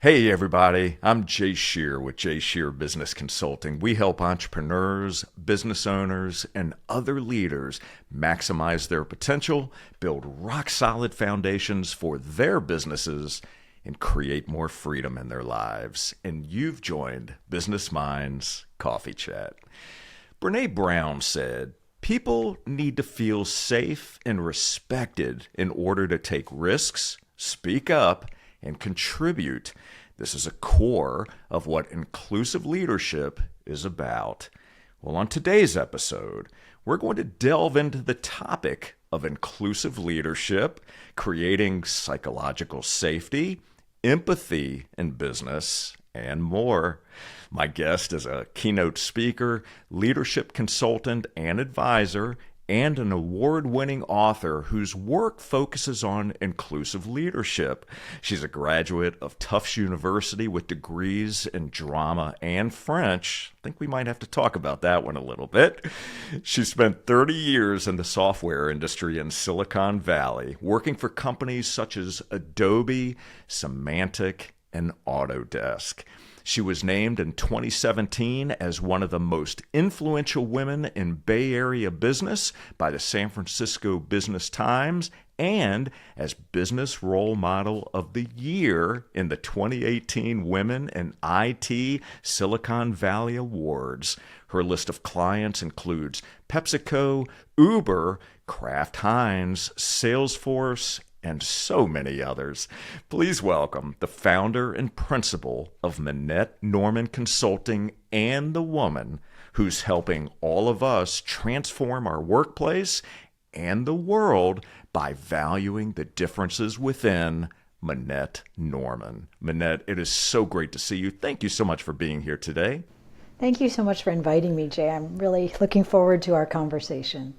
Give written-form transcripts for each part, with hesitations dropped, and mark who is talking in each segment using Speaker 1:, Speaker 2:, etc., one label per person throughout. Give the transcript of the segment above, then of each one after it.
Speaker 1: Hey everybody, I'm Jay Scherr with Jay Scherr Business Consulting. We help entrepreneurs, business owners, and other leaders maximize their potential, build rock-solid foundations for their businesses, and create more freedom in their lives. And you've joined Business Minds Coffee Chat. Brene Brown said, "People need to feel safe and respected in order to take risks, speak up, and contribute. This is a core of what inclusive leadership is about." Well, on today's episode, we're going to delve into the topic of inclusive leadership, creating psychological safety, empathy in business, and more. My guest is a keynote speaker, leadership consultant, and advisor, and an award-winning author whose work focuses on inclusive leadership. She's a graduate of Tufts University with degrees in drama and French. I think we might have to talk about that one a little bit. She spent 30 years in the software industry in Silicon Valley, working for companies such as Adobe, Symantec, and AutoDesk. She was named in 2017 as one of the most influential women in Bay Area business by the San Francisco Business Times and as Business Role Model of the Year in the 2018 Women in IT Silicon Valley Awards. Her list of clients includes Pepsico, Uber, KraftHeinz, Salesforce, and so many others. Please welcome the founder and principal of Minette Norman Consulting and the woman who's helping all of us transform our workplace and the world by valuing the differences within, Minette Norman. Minette, it is so great to see you. Thank you so much for being here today.
Speaker 2: Thank you so much for inviting me, Jay. I'm really looking forward to our conversation.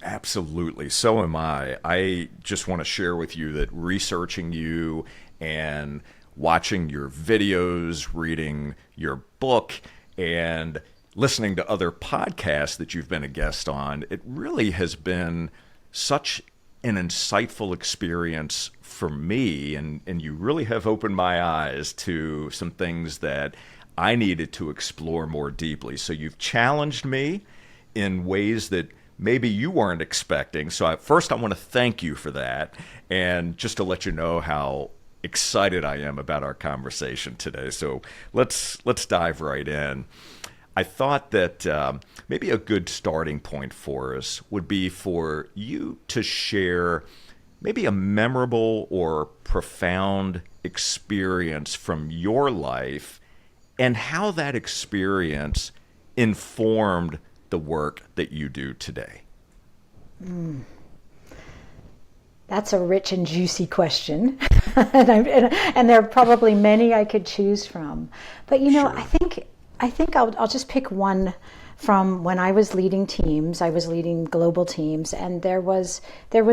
Speaker 1: Absolutely. So am I. I just want to share with you that researching you and watching your videos, reading your book, and listening to other podcasts that you've been a guest on, it really has been such an insightful experience for me. And you really have opened my eyes to some things that I needed to explore more deeply. So you've challenged me in ways that maybe you weren't expecting. So first I want to thank you for that. And just to let you know how excited I am about our conversation today. So let's dive right in. I thought that maybe a good starting point for us would be for you to share maybe a memorable or profound experience from your life and how that experience informed the work that you do today.
Speaker 2: That's a rich and juicy question. and there are probably many I could choose from. But
Speaker 1: Sure.
Speaker 2: I think I'll just pick one from when I was leading teams. I was leading global teams, and there was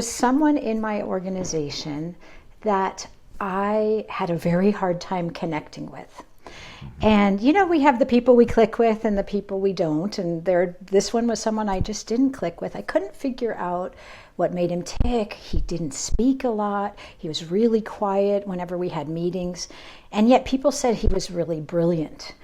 Speaker 2: someone in my organization that I had a very hard time connecting with. And, we have the people we click with and the people we don't. And this one was someone I just didn't click with. I couldn't figure out what made him tick. He didn't speak a lot. He was really quiet whenever we had meetings. And yet people said he was really brilliant.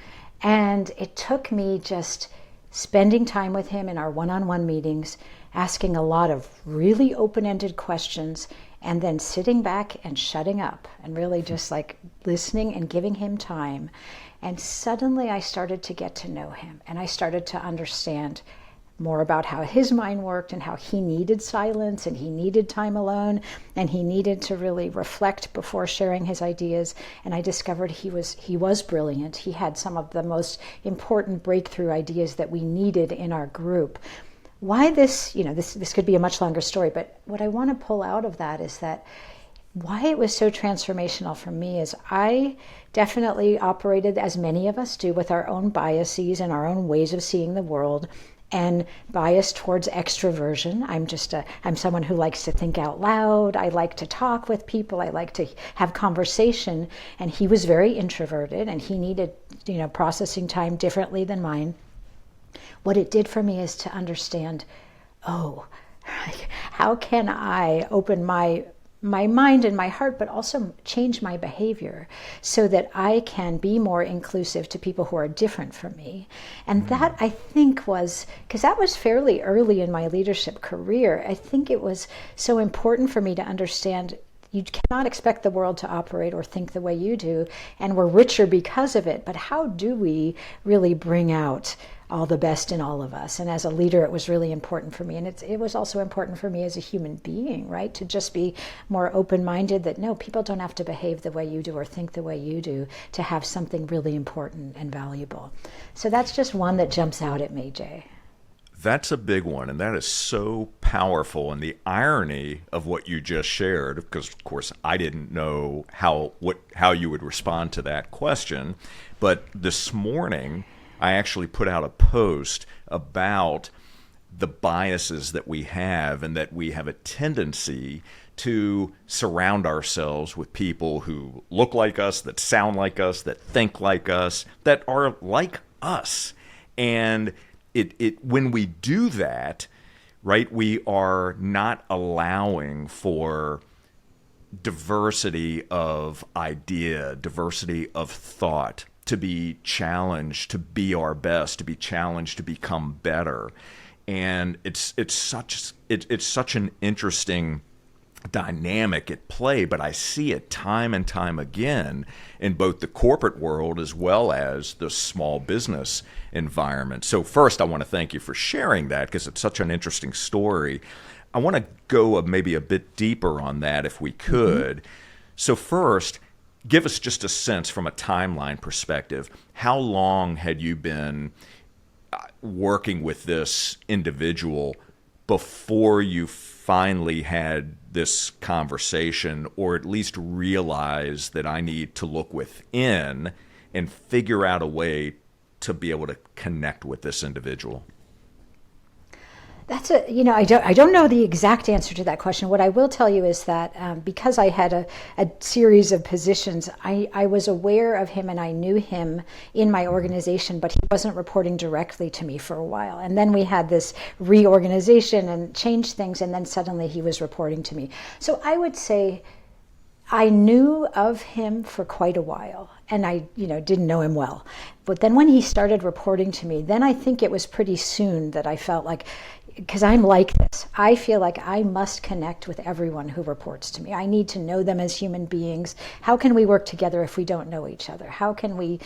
Speaker 2: And it took me just spending time with him in our one-on-one meetings, asking a lot of really open-ended questions, and then sitting back and shutting up and really just like listening and giving him time. And suddenly I started to get to know him, and I started to understand more about how his mind worked and how he needed silence and he needed time alone and he needed to really reflect before sharing his ideas. And I discovered he was brilliant. He had some of the most important breakthrough ideas that we needed in our group. Why this could be a much longer story, but what I want to pull out of that is that why it was so transformational for me is I definitely operated, as many of us do, with our own biases and our own ways of seeing the world, and bias towards extroversion. I'm someone who likes to think out loud. I like to talk with people. I like to have conversation. And he was very introverted, and he needed, processing time differently than mine. What it did for me is to understand, how can I open my my mind and my heart, but also change my behavior so that I can be more inclusive to people who are different from me. And that, I think, was, because that was fairly early in my leadership career, I think it was so important for me to understand you cannot expect the world to operate or think the way you do, and we're richer because of it. But how do we really bring out all the best in all of us? And as a leader, it was really important for me. And it was also important for me as a human being, right? To just be more open-minded that, no, people don't have to behave the way you do or think the way you do to have something really important and valuable. So that's just one that jumps out at me, Jay.
Speaker 1: That's a big one, and that is so powerful. And the irony of what you just shared, because of course I didn't know how you would respond to that question, but this morning I actually put out a post about the biases that we have and that we have a tendency to surround ourselves with people who look like us, that sound like us, that think like us, that are like us. And when we do that, right, we are not allowing for diversity of idea, diversity of thought, to be challenged, to be our best, to be challenged to become better. And it's such an interesting dynamic at play, but I see it time and time again in both the corporate world as well as the small business environment. So first, I want to thank you for sharing that, because it's such an interesting story. I want to go maybe a bit deeper on that if we could. So first, give us just a sense from a timeline perspective. How long had you been working with this individual before you finally had this conversation, or at least realize that I need to look within and figure out a way to be able to connect with this individual?
Speaker 2: That's I don't know the exact answer to that question. What I will tell you is that because I had a series of positions, I was aware of him and I knew him in my organization, but he wasn't reporting directly to me for a while. And then we had this reorganization and changed things, and then suddenly he was reporting to me. So I would say I knew of him for quite a while, and I didn't know him well. But then when he started reporting to me, then I think it was pretty soon that I felt like, because I'm like this, I feel like I must connect with everyone who reports to me. I need to know them as human beings. How can we work together if we don't know each other? How can we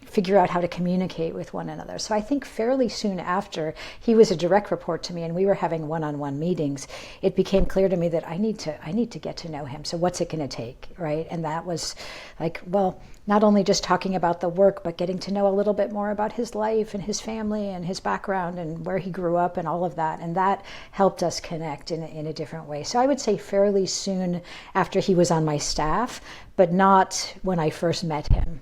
Speaker 2: figure out how to communicate with one another? So I think fairly soon after he was a direct report to me and we were having one-on-one meetings, it became clear to me that I need to get to know him. So what's it going to take, right? And that was like, well, not only just talking about the work, but getting to know a little bit more about his life and his family and his background and where he grew up and all of that. And that helped us connect in a different way. So I would say fairly soon after he was on my staff, but not when I first met him.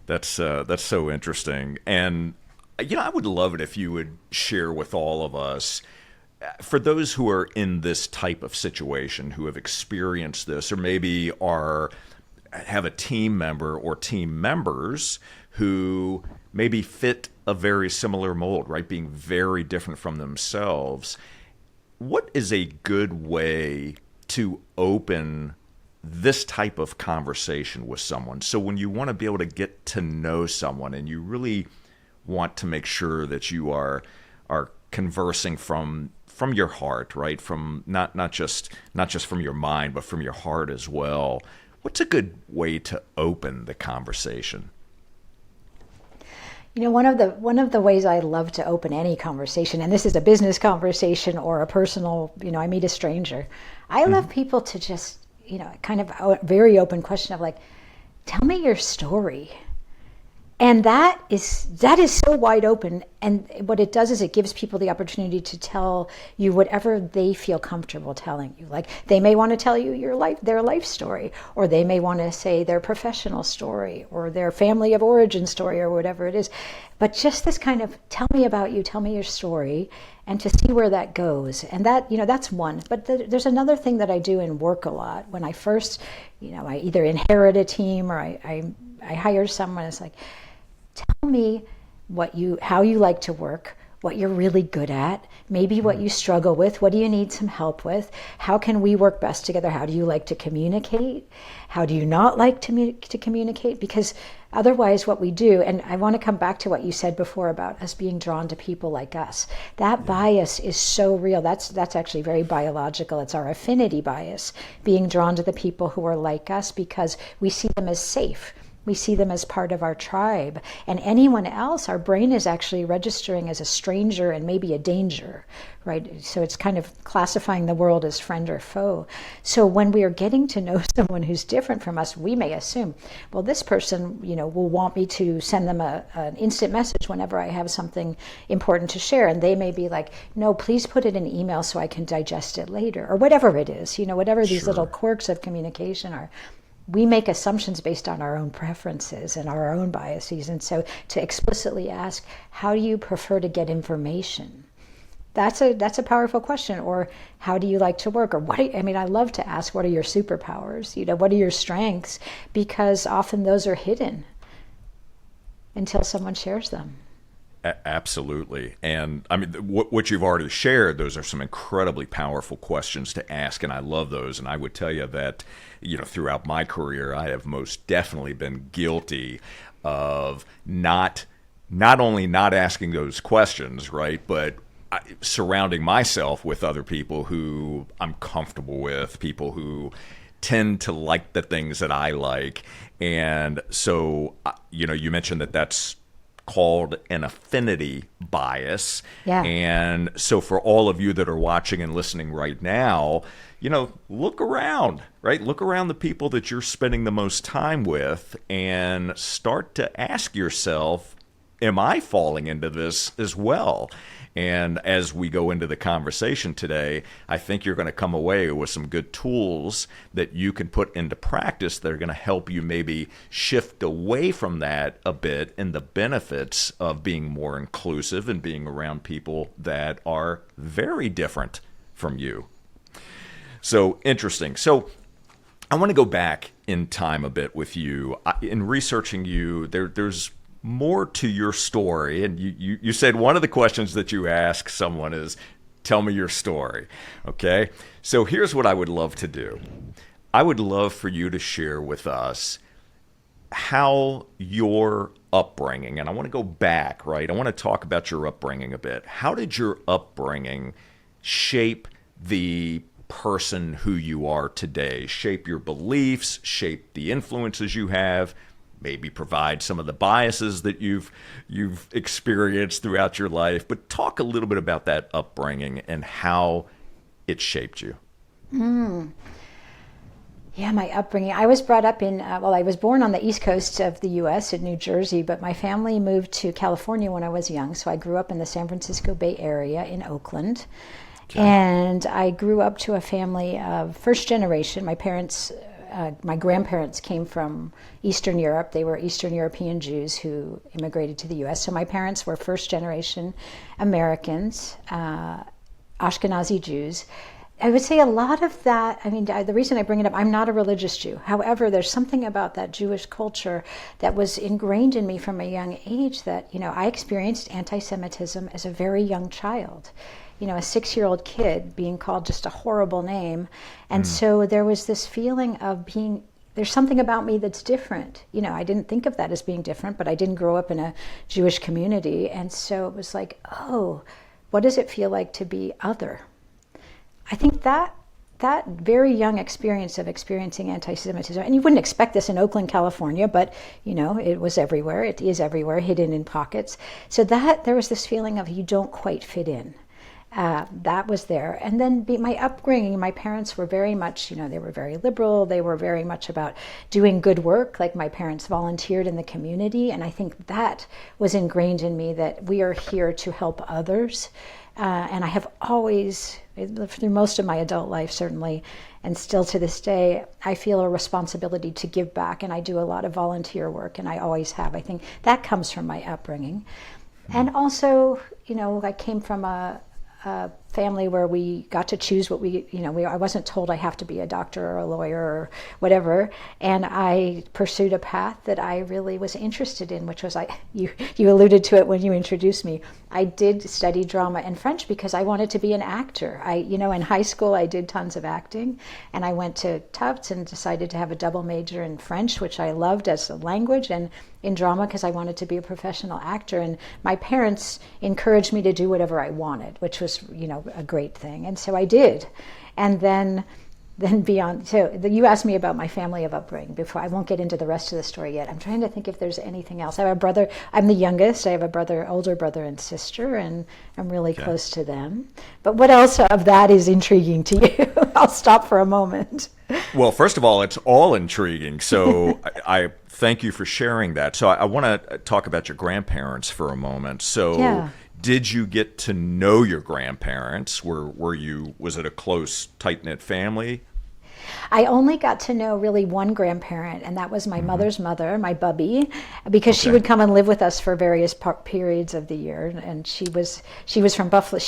Speaker 1: That's so interesting. And, I would love it if you would share with all of us, for those who are in this type of situation, who have experienced this, or maybe have a team member or team members who maybe fit a very similar mold, right? Being very different from themselves. What is a good way to open this type of conversation with someone? So when you want to be able to get to know someone and you really want to make sure that you are conversing from your heart, right? From not just from your mind, but from your heart as well. What's a good way to open the conversation?
Speaker 2: One of the ways I love to open any conversation, and this is a business conversation or a personal, I meet a stranger. I love people to just, kind of a very open question of like, tell me your story. And that is so wide open. And what it does is it gives people the opportunity to tell you whatever they feel comfortable telling you. Like they may want to tell you their life story, or they may want to say their professional story or their family of origin story or whatever it is. But just this kind of tell me about you, tell me your story, and to see where that goes. And that, that's one. But there's another thing that I do in work a lot. When I first, I either inherit a team or I hire someone, it's like, tell me how you like to work, what you're really good at, maybe what you struggle with, what do you need some help with, how can we work best together, how do you like to communicate, how do you not like to communicate, because otherwise what we do, and I want to come back to what you said before about us being drawn to people like us, that bias is so real. That's actually very biological. It's our affinity bias, being drawn to the people who are like us because we see them as safe. We see them as part of our tribe. And anyone else, our brain is actually registering as a stranger and maybe a danger, right? So it's kind of classifying the world as friend or foe. So when we are getting to know someone who's different from us, we may assume, well, this person, will want me to send them an instant message whenever I have something important to share. And they may be like, no, please put it in email so I can digest it later, or whatever it is, whatever these little quirks of communication are. We make assumptions based on our own preferences and our own biases. And so to explicitly ask, how do you prefer to get information? That's a powerful question. Or how do you like to work? Or I love to ask, what are your superpowers? What are your strengths? Because often those are hidden until someone shares them.
Speaker 1: Absolutely. And what you've already shared, those are some incredibly powerful questions to ask. And I love those. And I would tell you that, throughout my career, I have most definitely been guilty of not only not asking those questions, right, but surrounding myself with other people who I'm comfortable with, people who tend to like the things that I like. And so, you mentioned that that's called an affinity bias.
Speaker 2: Yeah.
Speaker 1: And so for all of you that are watching and listening right now, look around, right? Look around the people that you're spending the most time with and start to ask yourself, am I falling into this as well? And as we go into the conversation today, I think you're going to come away with some good tools that you can put into practice that are going to help you maybe shift away from that a bit in the benefits of being more inclusive and being around people that are very different from you. So interesting. So I want to go back in time a bit with you. In researching you, there's more to your story. And you said one of the questions that you ask someone is, tell me your story. Okay. So here's what I would love to do. I would love for you to share with us how your upbringing, and I want to go back, right? I want to talk about your upbringing a bit. How did your upbringing shape the person who you are today, shape your beliefs, shape the influences you have, maybe provide some of the biases that you've experienced throughout your life, but talk a little bit about that upbringing and how it shaped you.
Speaker 2: Yeah, my upbringing. I was brought up in, I was born on the East Coast of the U.S. in New Jersey, but my family moved to California when I was young. So I grew up in the San Francisco Bay Area in Oakland. Okay. And I grew up to a family of first generation. My parents, my grandparents came from Eastern Europe. They were Eastern European Jews who immigrated to the U.S. So my parents were first generation Americans, Ashkenazi Jews. I would say a lot of that, the reason I bring it up, I'm not a religious Jew. However, there's something about that Jewish culture that was ingrained in me from a young age that, I experienced anti-Semitism as a very young child. A 6-year-old kid being called just a horrible name. And so there was this feeling of there's something about me that's different. I didn't think of that as being different, but I didn't grow up in a Jewish community. And so it was like, oh, what does it feel like to be other? I think that very young experience of experiencing anti-Semitism, and you wouldn't expect this in Oakland, California, but it was everywhere. It is everywhere, hidden in pockets. So there was this feeling of you don't quite fit in. That was there. And then my upbringing, my parents were very much, they were very liberal. They were very much about doing good work. Like my parents volunteered in the community. And I think that was ingrained in me that we are here to help others. And I have always, through most of my adult life, certainly, and still to this day, I feel a responsibility to give back. And I do a lot of volunteer work, and I always have. I think that comes from my upbringing. And also, I came from a family where we got to choose what I wasn't told I have to be a doctor or a lawyer or whatever. And I pursued a path that I really was interested in, which was, you alluded to it when you introduced me. I did study drama and French because I wanted to be an actor. In high school, I did tons of acting, and I went to Tufts and decided to have a double major in French, which I loved as a language, and in drama because I wanted to be a professional actor. And my parents encouraged me to do whatever I wanted, which was, a great thing. And so I did. And then beyond, so you asked me about my family of upbringing before. I won't get into the rest of the story yet. I'm trying to think if there's anything else. I have a brother. I'm the youngest. I have older brother and sister, and I'm really close to them. But what else of that is intriguing to you? I'll stop for a moment.
Speaker 1: Well, first of all, it's all intriguing. So I thank you for sharing that. So I want to talk about your grandparents for a moment. So
Speaker 2: yeah.
Speaker 1: Did you get to know your grandparents? Was it a close, tight-knit family?
Speaker 2: I only got to know really one grandparent, and that was my mother's mother, my bubby, because she would come and live with us for various periods of the year. And she was from Buffalo.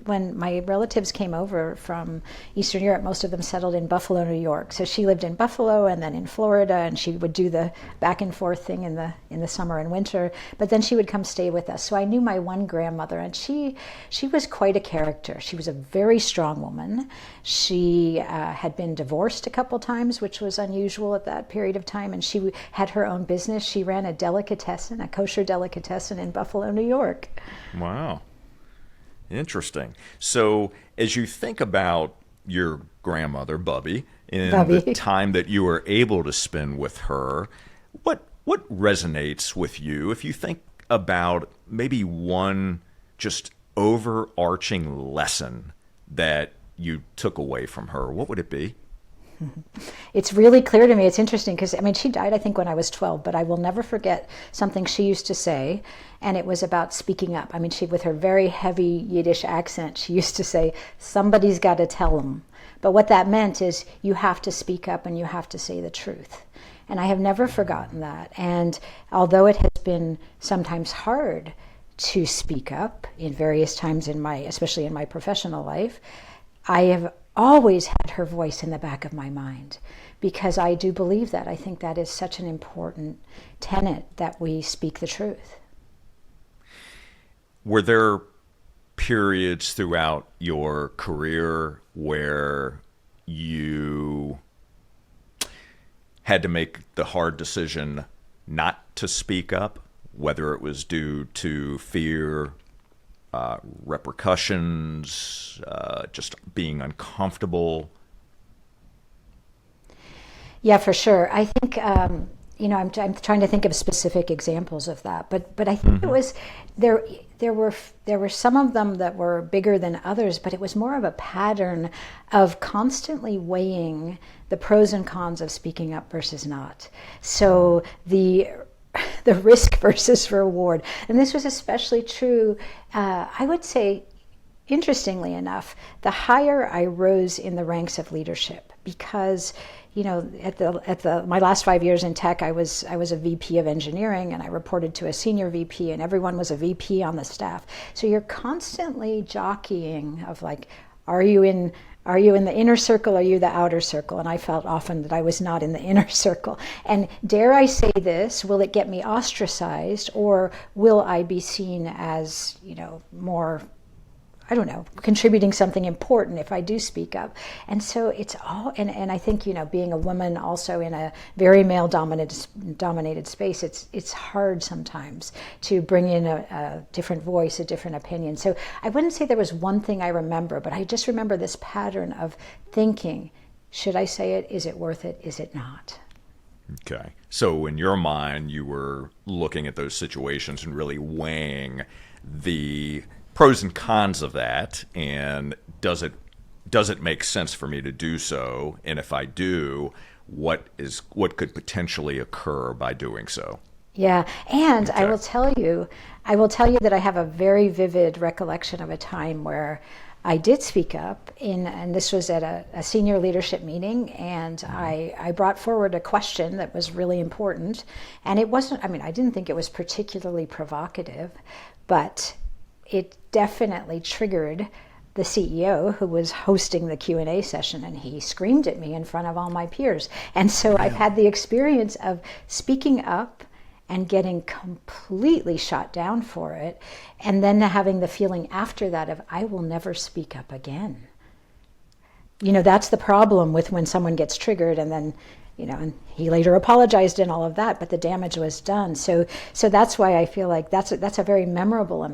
Speaker 2: When my relatives came over from Eastern Europe, most of them settled in Buffalo, New York. So she lived in Buffalo and then in Florida, and she would do the back and forth thing in the summer and winter. But then she would come stay with us. So I knew my one grandmother, and she was quite a character. She was a very strong woman. She had been divorced a couple times, which was unusual at that period of time, and she had her own business. She ran a kosher delicatessen in Buffalo, New York.
Speaker 1: Wow. Interesting. So as you think about your grandmother, Bubby, and the time that you were able to spend with her, what resonates with you if you think about maybe one just overarching lesson that you took away from her? What would it be?
Speaker 2: It's really clear to me. It's interesting because, she died, I think, when I was 12, but I will never forget something she used to say, and it was about speaking up. She, with her very heavy Yiddish accent, she used to say, somebody's got to tell them. But what that meant is you have to speak up and you have to say the truth. And I have never forgotten that. And although it has been sometimes hard to speak up in various times especially in my professional life, I have always had her voice in the back of my mind because I do believe that. I think that is such an important tenet that we speak the truth.
Speaker 1: Were there periods throughout your career where you had to make the hard decision not to speak up, whether it was due to fear, repercussions, just being uncomfortable?
Speaker 2: Yeah, for sure. I think I'm trying to think of specific examples of that, but I think it was there were some of them that were bigger than others, but it was more of a pattern of constantly weighing the pros and cons of speaking up versus not. So the risk versus reward. And this was especially true, I would say, interestingly enough, the higher I rose in the ranks of leadership, because my last 5 years in tech, I was a VP of engineering, and I reported to a senior VP, and everyone was a VP on the staff. So you're constantly jockeying of like, are you in the inner circle? Are you the outer circle? And I felt often that I was not in the inner circle. And dare I say this, will it get me ostracized, or will I be seen as, more, I don't know, contributing something important if I do speak up? And so it's all, and I think, being a woman also in a very male dominated space, it's hard sometimes to bring in a different voice, a different opinion. So I wouldn't say there was one thing I remember, but I just remember this pattern of thinking, should I say it? Is it worth it? Is it not?
Speaker 1: Okay. So in your mind, you were looking at those situations and really weighing the pros and cons of that, and does it make sense for me to do so? And if I do, what could potentially occur by doing so?
Speaker 2: Yeah, and
Speaker 1: Okay.
Speaker 2: I will tell you that I have a very vivid recollection of a time where I did speak up and this was at a senior leadership meeting, and I brought forward a question that was really important, and it wasn't, I didn't think it was particularly provocative, but it definitely triggered the CEO who was hosting the Q&A session, and he screamed at me in front of all my peers. And so I've had the experience of speaking up and getting completely shot down for it, and then having the feeling after that of, I will never speak up again. That's the problem with when someone gets triggered, and then and he later apologized and all of that, but the damage was done. So that's why I feel like that's a very memorable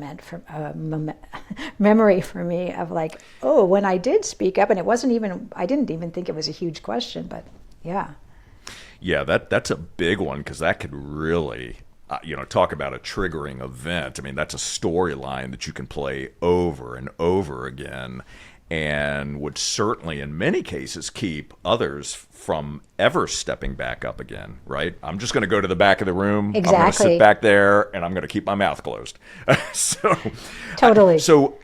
Speaker 2: memory for me of like, oh, when I did speak up, and I didn't even think it was a huge question, but yeah.
Speaker 1: Yeah, that's a big one, because that could really, talk about a triggering event. I mean, that's a storyline that you can play over and over again, and would certainly, in many cases, keep others from ever stepping back up again, right? I'm just going to go to the back of the room.
Speaker 2: Exactly.
Speaker 1: I'm going to sit back there, and I'm going to keep my mouth closed.
Speaker 2: Totally.
Speaker 1: So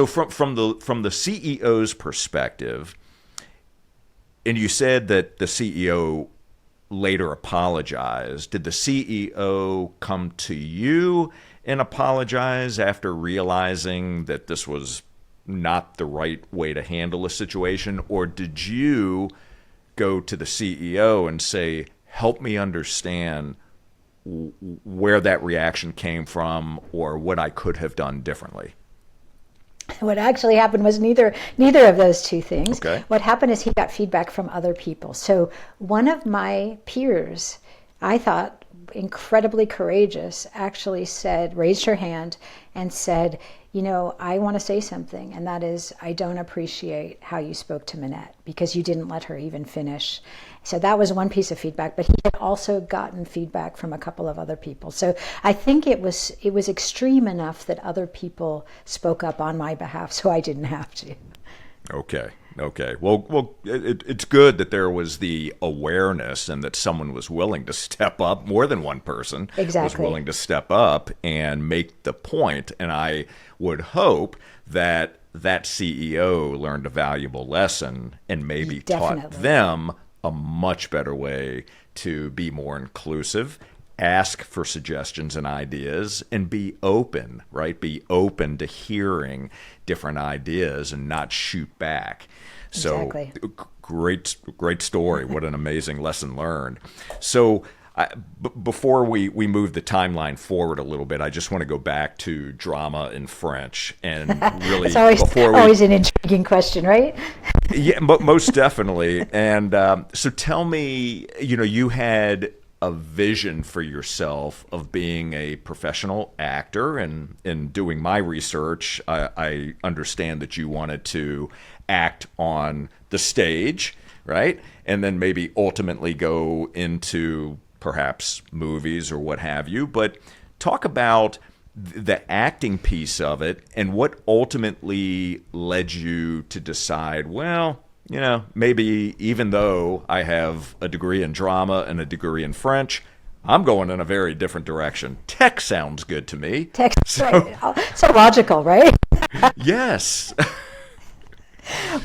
Speaker 1: from the CEO's perspective, and you said that the CEO later apologized. Did the CEO come to you and apologize after realizing that this was not the right way to handle a situation? Or did you go to the CEO and say, help me understand where that reaction came from, or what I could have done differently?
Speaker 2: What actually happened was neither of those two things.
Speaker 1: Okay.
Speaker 2: What happened is he got feedback from other people. So one of my peers, I thought incredibly courageous, actually raised her hand and said, I want to say something, and that is, I don't appreciate how you spoke to Minette, because you didn't let her even finish. So that was one piece of feedback, but he had also gotten feedback from a couple of other people. So I think it was extreme enough that other people spoke up on my behalf, so I didn't have to.
Speaker 1: Okay. Well, it's good that there was the awareness, and that someone was willing to step up. More than one person was willing to step up and make the point. And I would hope that CEO learned a valuable lesson and maybe taught them a much better way to be more inclusive, ask for suggestions and ideas, and be open, right? Be open to hearing different ideas and not shoot back. So great story. What an amazing lesson learned. So before we move the timeline forward a little bit, I just want to go back to drama in French, and really
Speaker 2: it's always an intriguing question, right?
Speaker 1: Yeah, most definitely. And so tell me, you had a vision for yourself of being a professional actor, and in doing my research, I understand that you wanted to act on the stage, right? And then maybe ultimately go into perhaps movies or what have you. But talk about the acting piece of it, and what ultimately led you to decide, well, maybe even though I have a degree in drama and a degree in French, I'm going in a very different direction. Tech sounds good to me.
Speaker 2: Tech, right. So logical, right?
Speaker 1: Yes.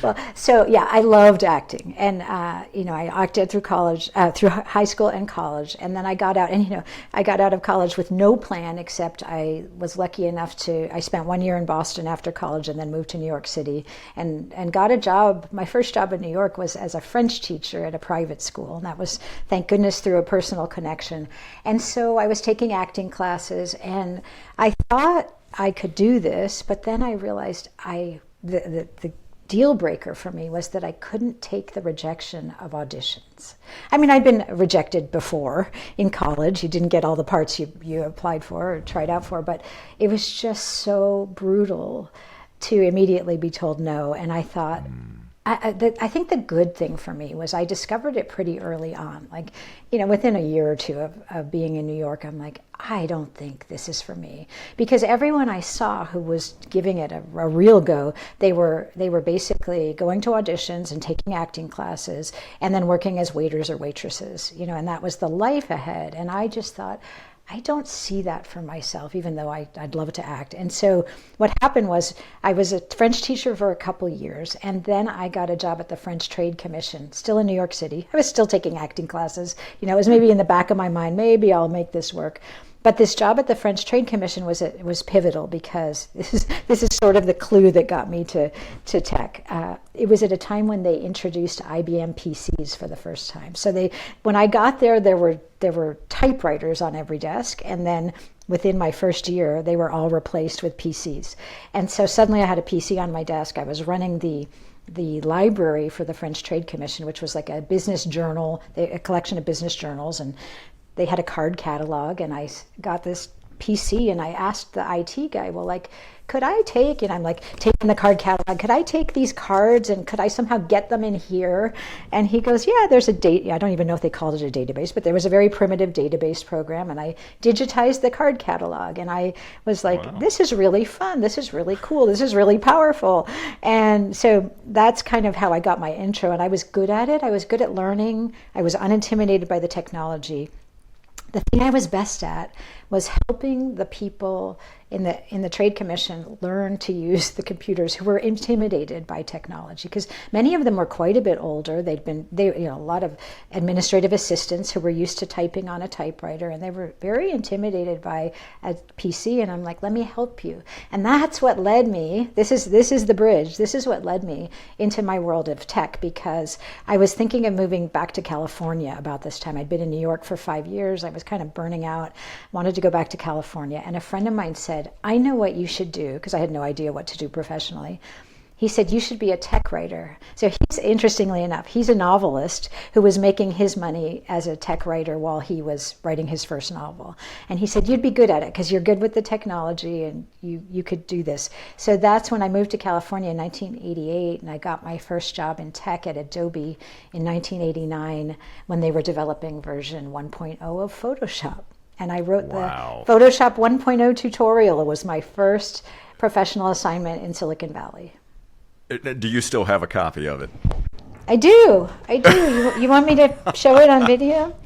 Speaker 2: Well, so yeah, I loved acting, and I acted through college, through high school and college, and then I got out, and I got out of college with no plan, except I was lucky enough I spent 1 year in Boston after college, and then moved to New York City, and got a job. My first job in New York was as a French teacher at a private school, and that was, thank goodness, through a personal connection. And so I was taking acting classes, and I thought I could do this, but then I realized the deal breaker for me was that I couldn't take the rejection of auditions. I mean, I'd been rejected before in college. You didn't get all the parts you applied for or tried out for, but it was just so brutal to immediately be told no. And I thought, I think the good thing for me was I discovered it pretty early on. Like, within a year or two of being in New York, I'm like, I don't think this is for me. Because everyone I saw who was giving it a real go, they were basically going to auditions and taking acting classes and then working as waiters or waitresses, and that was the life ahead. And I just thought, I don't see that for myself, even though I'd love to act. And so what happened was I was a French teacher for a couple years, and then I got a job at the French Trade Commission, still in New York City. I was still taking acting classes. It was maybe in the back of my mind, maybe I'll make this work. But this job at the French Trade Commission was pivotal, because this is sort of the clue that got me to tech. It was at a time when they introduced IBM PCs for the first time. So when I got there were typewriters on every desk, and then within my first year they were all replaced with PCs. And so suddenly I had a PC on my desk. I was running the library for the French Trade Commission, which was like a business journal, a collection of business journals, and they had a card catalog, and I got this PC, and I asked the IT guy, well, like, could I take, and I'm like taking the card catalog, could I take these cards and could I somehow get them in here? And he goes, yeah, there's I don't even know if they called it a database, but there was a very primitive database program, and I digitized the card catalog, and I was like, wow, this is really fun, this is really cool, this is really powerful. And so that's kind of how I got my intro, and I was good at it. I was good at learning. I was unintimidated by the technology. The thing I was best at was helping the people in the Trade Commission learn to use the computers who were intimidated by technology, because many of them were quite a bit older. A lot of administrative assistants who were used to typing on a typewriter, and they were very intimidated by a PC. And I'm like, let me help you. And that's what led me. This is the bridge. This is what led me into my world of tech, because I was thinking of moving back to California about this time. I'd been in New York for 5 years. I was kind of burning out, wanted to go back to California. And a friend of mine said, I know what you should do, because I had no idea what to do professionally. He said, you should be a tech writer. So interestingly enough, he's a novelist who was making his money as a tech writer while he was writing his first novel. And he said, you'd be good at it because you're good with the technology and you could do this. So that's when I moved to California in 1988, and I got my first job in tech at Adobe in 1989 when they were developing version 1.0 of Photoshop. And I wrote the Photoshop 1.0 tutorial. It was my first professional assignment in Silicon Valley.
Speaker 1: Do you still have a copy of it?
Speaker 2: I do. You want me to show it on video?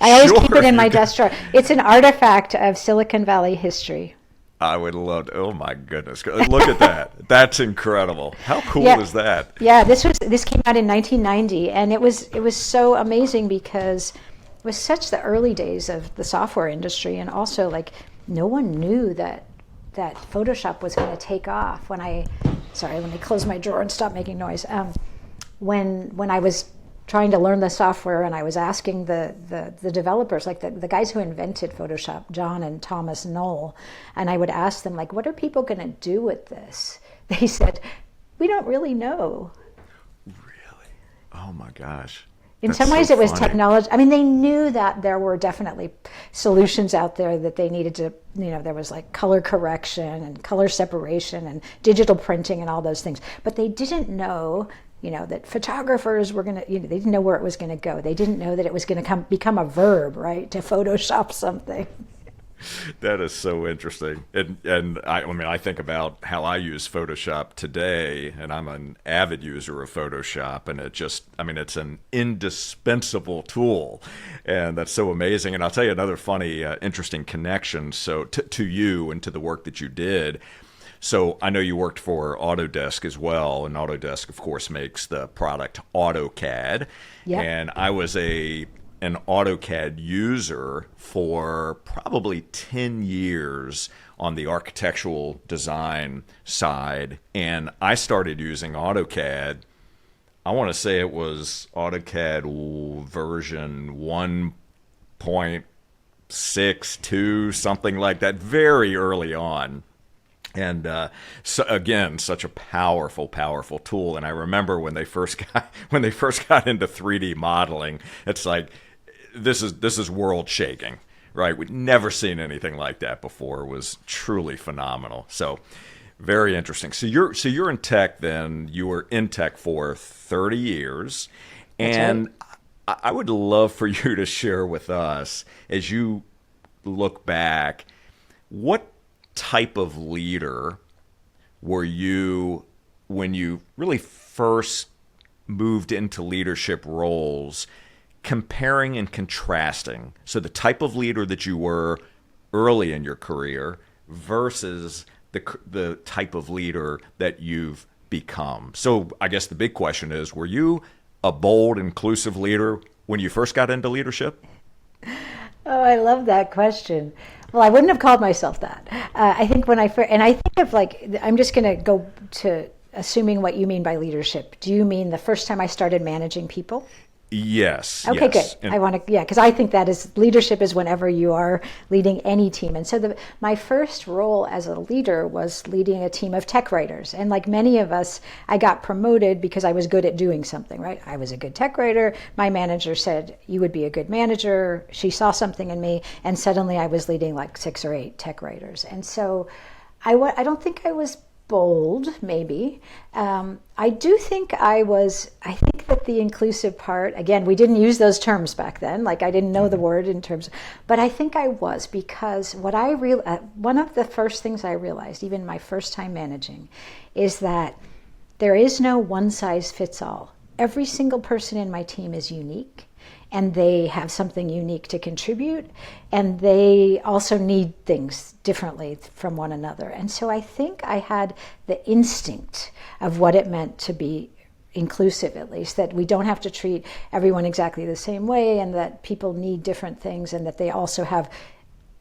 Speaker 2: I always keep it in my desk drawer. It's an artifact of Silicon Valley history.
Speaker 1: I would love to. Oh my goodness. Look at that. That's incredible. How cool is that?
Speaker 2: Yeah, this came out in 1990, and it was so amazing because it was such the early days of the software industry, and also like no one knew that Photoshop was going to take off. Let me close my drawer and stop making noise. When I was trying to learn the software, and I was asking the developers, like the guys who invented Photoshop, John and Thomas Knoll, and I would ask them, like, what are people going to do with this? They said, we don't really know.
Speaker 1: Really? Oh my gosh.
Speaker 2: In some ways, it was technology. I mean, they knew that there were definitely solutions out there that they needed to, there was like color correction and color separation and digital printing and all those things. But they didn't know, that photographers were going to, they didn't know where it was going to go. They didn't know that it was going to become a verb, right, to Photoshop something.
Speaker 1: That is so interesting. And I think about how I use Photoshop today, and I'm an avid user of Photoshop, and it's an indispensable tool, and that's so amazing. And I'll tell you another funny, interesting connection. So to you and to the work that you did. So I know you worked for AutoDesk as well, and AutoDesk, of course, makes the product AutoCAD. Yep. And I was an AutoCAD user for probably 10 years on the architectural design side. And I started using AutoCAD, I want to say it was AutoCAD version 1.62, something like that, very early on. And so again, such a powerful tool. And I remember when they first got into 3D modeling, it's like, this is world shaking, right? We'd never seen anything like that before. It was truly phenomenal. So very interesting. So you're in tech then. You were in tech for 30 years. And right. I would love for you to share with us, as you look back, what type of leader were you when you really first moved into leadership roles, comparing and contrasting? So the type of leader that you were early in your career versus the type of leader that you've become. So I guess the big question is, were you a bold, inclusive leader when you first got into leadership?
Speaker 2: Oh, I love that question. Well, I wouldn't have called myself that. I think when I first, and I think of like, I'm just going to go to assuming what you mean by leadership. Do you mean the first time I started managing people?
Speaker 1: Yes.
Speaker 2: Okay,
Speaker 1: yes.
Speaker 2: good. I want to, yeah, because I think that is leadership is whenever you are leading any team. And so my first role as a leader was leading a team of tech writers. And like many of us, I got promoted because I was good at doing something, right? I was a good tech writer. My manager said, you would be a good manager. She saw something in me. And suddenly I was leading like 6 or 8 tech writers. And so I don't think I was bold, maybe. I do think I think that the inclusive part, again, we didn't use those terms back then, like I didn't know the word in terms, but I think I was, because one of the first things I realized, even my first time managing, is that there is no one size fits all. Every single person in my team is unique, and they have something unique to contribute, and they also need things differently from one another. And so I think I had the instinct of what it meant to be inclusive, at least, that we don't have to treat everyone exactly the same way, and that people need different things, and that they also have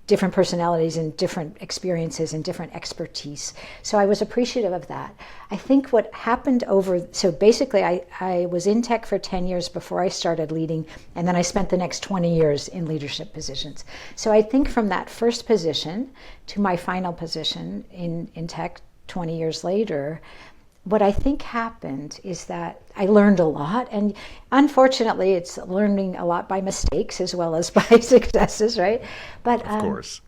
Speaker 2: different personalities and different experiences and different expertise. So I was appreciative of that. I think what happened so basically I was in tech for 10 years before I started leading, and then I spent the next 20 years in leadership positions. So I think from that first position to my final position in tech 20 years later, what I think happened is that I learned a lot, and unfortunately it's learning a lot by mistakes as well as by successes, right? But
Speaker 1: Of course.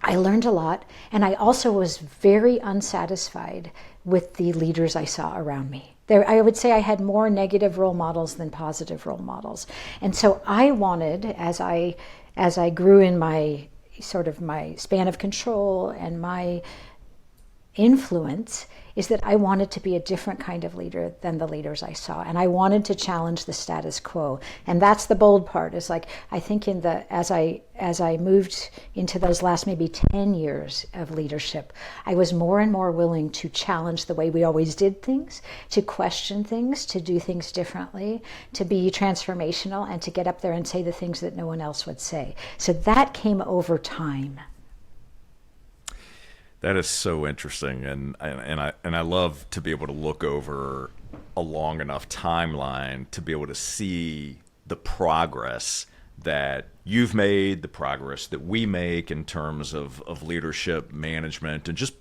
Speaker 2: I learned a lot, and I also was very unsatisfied with the leaders I saw around me. I would say I had more negative role models than positive role models. And so I wanted, as I grew in my sort of my span of control and my influence, is that I wanted to be a different kind of leader than the leaders I saw, and I wanted to challenge the status quo. And that's the bold part. Is like, I think as I moved into those last maybe 10 years of leadership, I was more and more willing to challenge the way we always did things, to question things, to do things differently, to be transformational, and to get up there and say the things that no one else would say. So that came over time.
Speaker 1: That is so interesting, and I love to be able to look over a long enough timeline to be able to see the progress that you've made, the progress that we make in terms of leadership, management, and just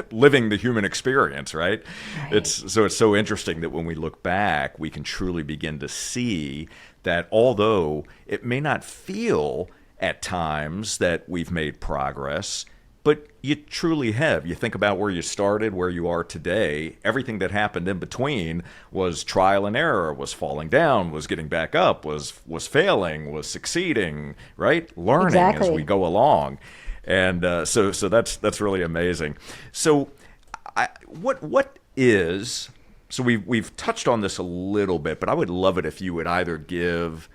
Speaker 1: living the human experience, right? It's so interesting that when we look back, we can truly begin to see that although it may not feel at times that we've made progress, but you truly have. You think about where you started, where you are today. Everything that happened in between was trial and error, was falling down, was getting back up, was failing, was succeeding, right? Learning
Speaker 2: Exactly.
Speaker 1: as we go along. And so that's really amazing. So what is, so we've touched on this a little bit, but I would love it if you would either give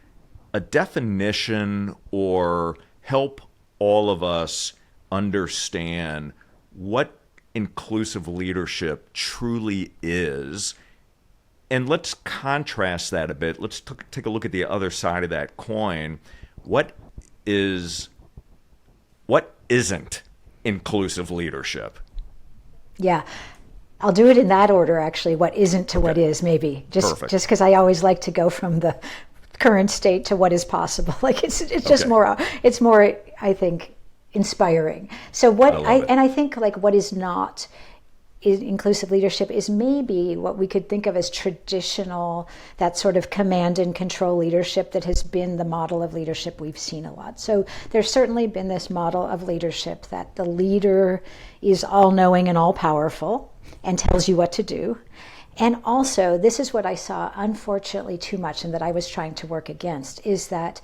Speaker 1: a definition or help all of us understand what inclusive leadership truly is. And let's contrast that a bit. Let's take a look at the other side of that coin. What isn't inclusive leadership?
Speaker 2: Yeah. I'll do it in that order, actually. What isn't to what is, maybe. Just because I always like to go from the current state to what is possible. Like it's just more, I think, inspiring. So I think like what is not inclusive leadership is maybe what we could think of as traditional, that sort of command and control leadership that has been the model of leadership we've seen a lot. So there's certainly been this model of leadership that the leader is all-knowing and all-powerful and tells you what to do. And also, this is what I saw, unfortunately, too much, and that I was trying to work against, is that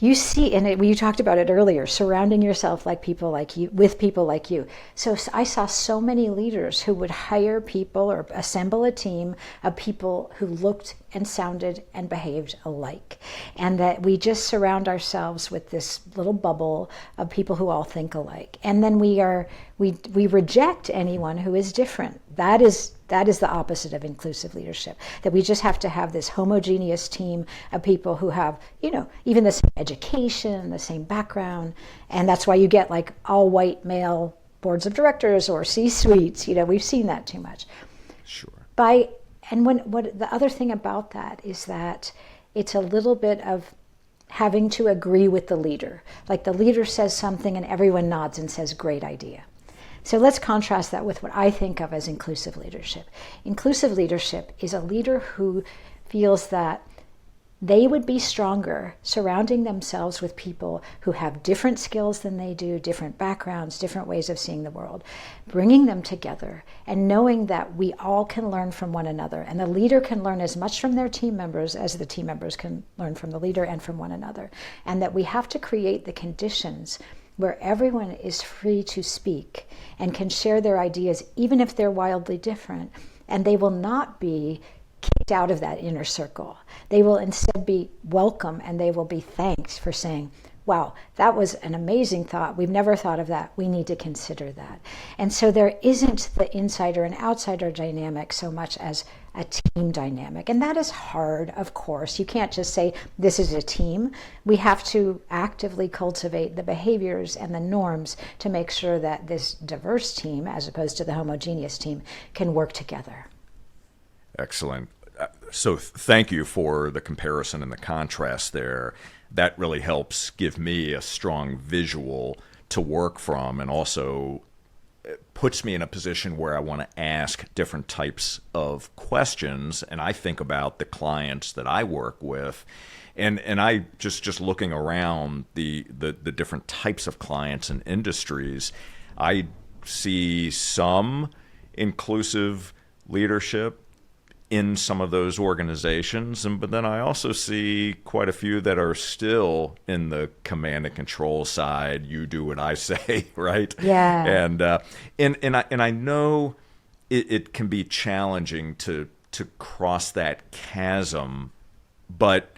Speaker 2: you see, and you talked about it earlier, surrounding yourself with people like you. So I saw so many leaders who would hire people or assemble a team of people who looked and sounded and behaved alike. And that we just surround ourselves with this little bubble of people who all think alike. And then we reject anyone who is different. That is That is the opposite of inclusive leadership, that we just have to have this homogeneous team of people who have, even the same education, the same background. And that's why you get like all white male boards of directors or C-suites. We've seen that too much.
Speaker 1: Sure.
Speaker 2: What the other thing about that is that it's a little bit of having to agree with the leader. Like the leader says something and everyone nods and says, great idea. So let's contrast that with what I think of as inclusive leadership. Inclusive leadership is a leader who feels that they would be stronger surrounding themselves with people who have different skills than they do, different backgrounds, different ways of seeing the world, bringing them together and knowing that we all can learn from one another. And the leader can learn as much from their team members as the team members can learn from the leader and from one another. And that we have to create the conditions where everyone is free to speak and can share their ideas, even if they're wildly different. And they will not be kicked out of that inner circle. They will instead be welcome, and they will be thanked for saying, wow, that was an amazing thought. We've never thought of that. We need to consider that. And so there isn't the insider and outsider dynamic so much as a team dynamic. And that is hard, of course. You can't just say, this is a team. We have to actively cultivate the behaviors and the norms to make sure that this diverse team, as opposed to the homogeneous team, can work together.
Speaker 1: Excellent. So thank you for the comparison and the contrast there. That really helps give me a strong visual to work from, and also puts me in a position where I want to ask different types of questions. And I think about the clients that I work with, and I just looking around the different types of clients and industries, I see some inclusive leadership in some of those organizations, but then I also see quite a few that are still in the command and control side. You do what I say, right?
Speaker 2: Yeah.
Speaker 1: And I know it can be challenging to cross that chasm, but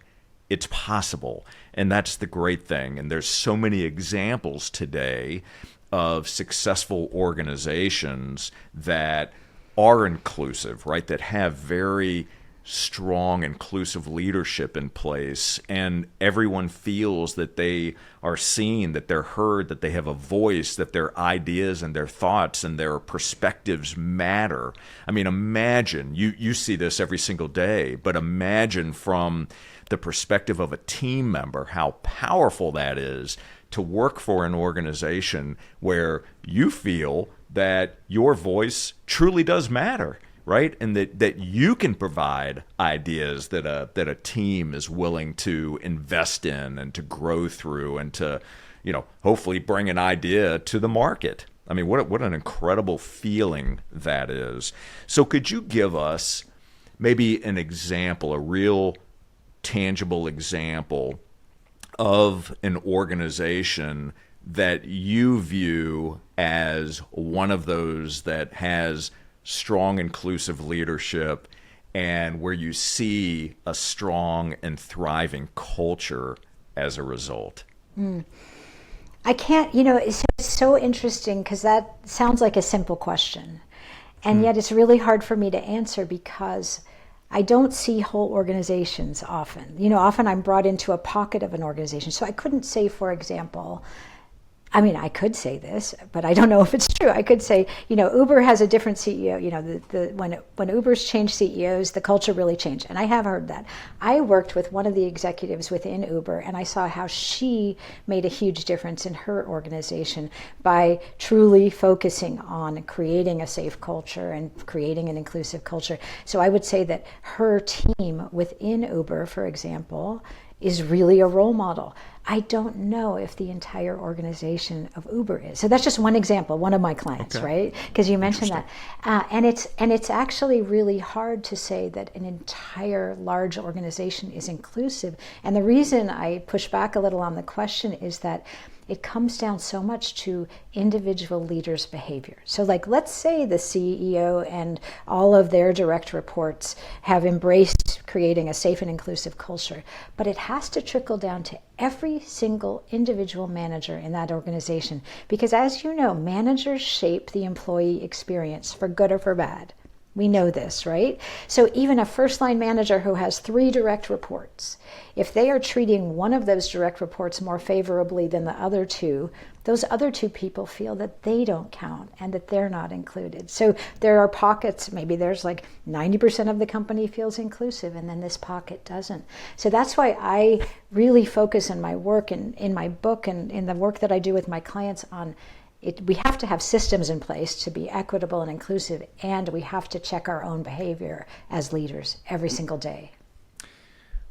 Speaker 1: it's possible, and that's the great thing. And there's so many examples today of successful organizations that are inclusive, right? That have very strong inclusive leadership in place, and everyone feels that they are seen, that they're heard, that they have a voice, that their ideas and their thoughts and their perspectives matter. I mean, imagine, you see this every single day, but imagine from the perspective of a team member how powerful that is to work for an organization where you feel that your voice truly does matter, right? And that you can provide ideas that a team is willing to invest in and to grow through, and to, hopefully bring an idea to the market. I mean, what an incredible feeling that is. So could you give us maybe an example, a real tangible example of an organization that you view as one of those that has strong inclusive leadership, and where you see a strong and thriving culture as a result?
Speaker 2: I can't, it's so interesting because that sounds like a simple question. And yet it's really hard for me to answer because I don't see whole organizations often. Often I'm brought into a pocket of an organization. So I couldn't say, for example, I could say this, but I don't know if it's true. I could say, Uber has a different CEO. When Uber's changed CEOs, the culture really changed. And I have heard that. I worked with one of the executives within Uber, and I saw how she made a huge difference in her organization by truly focusing on creating a safe culture and creating an inclusive culture. So I would say that her team within Uber, for example, is really a role model. I don't know if the entire organization of Uber is. So that's just one example, one of my clients, okay, right? Because you mentioned that. And it's actually really hard to say that an entire large organization is inclusive. And the reason I push back a little on the question is that it comes down so much to individual leaders' behavior. So let's say the CEO and all of their direct reports have embraced creating a safe and inclusive culture, but it has to trickle down to every single individual manager in that organization. Because as you know, managers shape the employee experience for good or for bad. We know this, right? So even a first line manager who has 3 direct reports, if they are treating one of those direct reports more favorably than the other 2, those other 2 people feel that they don't count and that they're not included. So there are pockets, maybe there's like 90% of the company feels inclusive and then this pocket doesn't. So that's why I really focus in my work and in my book and in the work that I do with my clients on we have to have systems in place to be equitable and inclusive, and we have to check our own behavior as leaders every single day.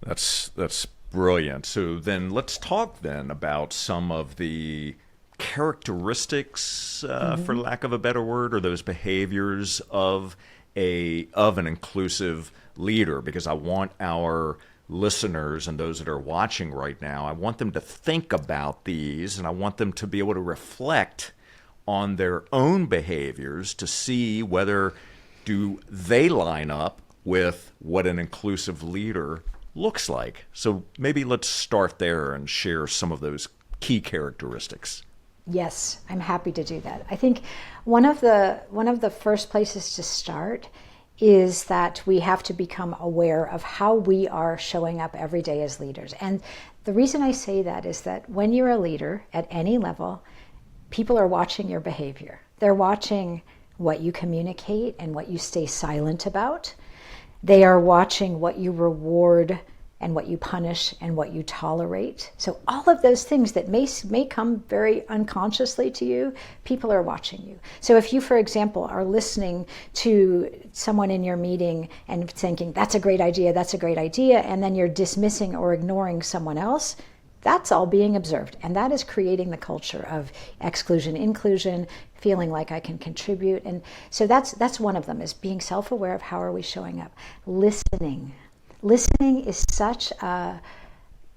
Speaker 1: That's brilliant. So then let's talk then about some of the characteristics, for lack of a better word, or those behaviors of an inclusive leader, because I want our listeners and those that are watching right now, I want them to think about these, and I want them to be able to reflect on their own behaviors to see whether do they line up with what an inclusive leader looks like. So maybe let's start there and share some of those key characteristics.
Speaker 2: Yes, I'm happy to do that. I think one of the first places to start is that we have to become aware of how we are showing up every day as leaders. And the reason I say that is that when you're a leader at any level, people are watching your behavior. They're watching what you communicate and what you stay silent about. They are watching what you reward and what you punish and what you tolerate. So all of those things that may come very unconsciously to you, people are watching you. So if you, for example, are listening to someone in your meeting and thinking, that's a great idea, and then you're dismissing or ignoring someone else, that's all being observed. And that is creating the culture of exclusion, inclusion, feeling like I can contribute. And so that's one of them, is being self-aware of how are we showing up. Listening. Listening is such a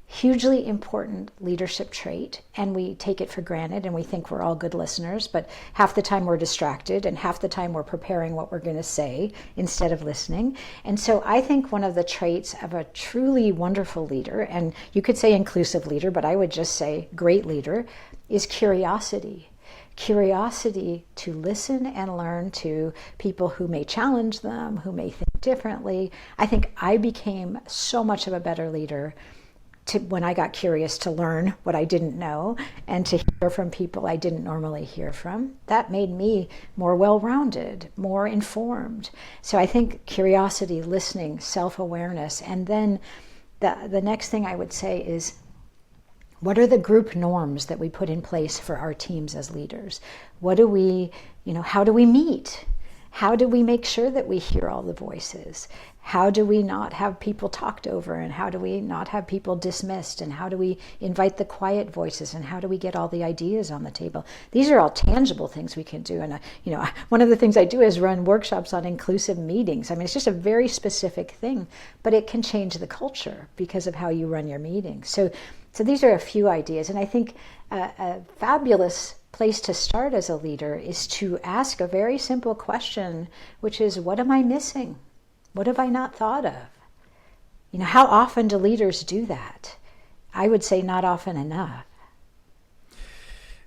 Speaker 2: hugely important leadership trait, and we take it for granted and we think we're all good listeners, but half the time we're distracted and half the time we're preparing what we're going to say instead of listening. And so I think one of the traits of a truly wonderful leader, and you could say inclusive leader, but I would just say great leader, is curiosity. Curiosity to listen and learn to people who may challenge them, who may think differently. I think I became so much of a better leader when I got curious to learn what I didn't know and to hear from people I didn't normally hear from. That made me more well-rounded, more informed. So I think curiosity, listening, self-awareness, and then the next thing I would say is, what are the group norms that we put in place for our teams as leaders? How do we meet? How do we make sure that we hear all the voices? How do we not have people talked over? And how do we not have people dismissed? And how do we invite the quiet voices? And how do we get all the ideas on the table? These are all tangible things we can do. And one of the things I do is run workshops on inclusive meetings. I mean, it's just a very specific thing, but it can change the culture because of how you run your meetings. So these are a few ideas. And I think a fabulous place to start as a leader is to ask a very simple question, which is, what am I missing? What have I not thought of? How often do leaders do that? I would say not often enough.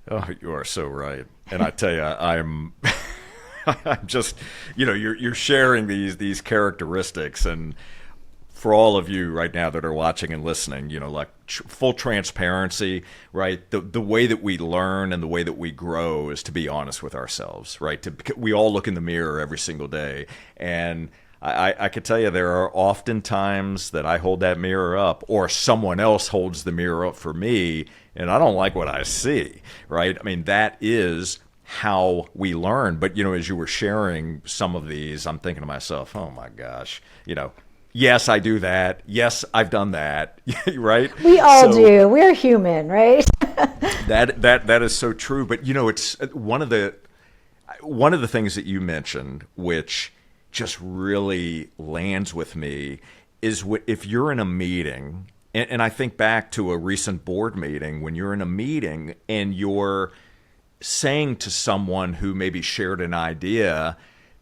Speaker 1: Oh, you are so right. And I tell you, I'm just, you're sharing these characteristics, and for all of you right now that are watching and listening, like full transparency, right? The way that we learn and the way that we grow is to be honest with ourselves, right? We all look in the mirror every single day. And I could tell you there are often times that I hold that mirror up, or someone else holds the mirror up for me, and I don't like what I see, right? I mean, that is how we learn. But, as you were sharing some of these, I'm thinking to myself, oh my gosh, yes, I do that. Yes, I've done that. Right?
Speaker 2: We all do. We're human, right?
Speaker 1: that is so true. But it's one of the things that you mentioned, which just really lands with me, is if you're in a meeting, and I think back to a recent board meeting, when you're in a meeting and you're saying to someone who maybe shared an idea,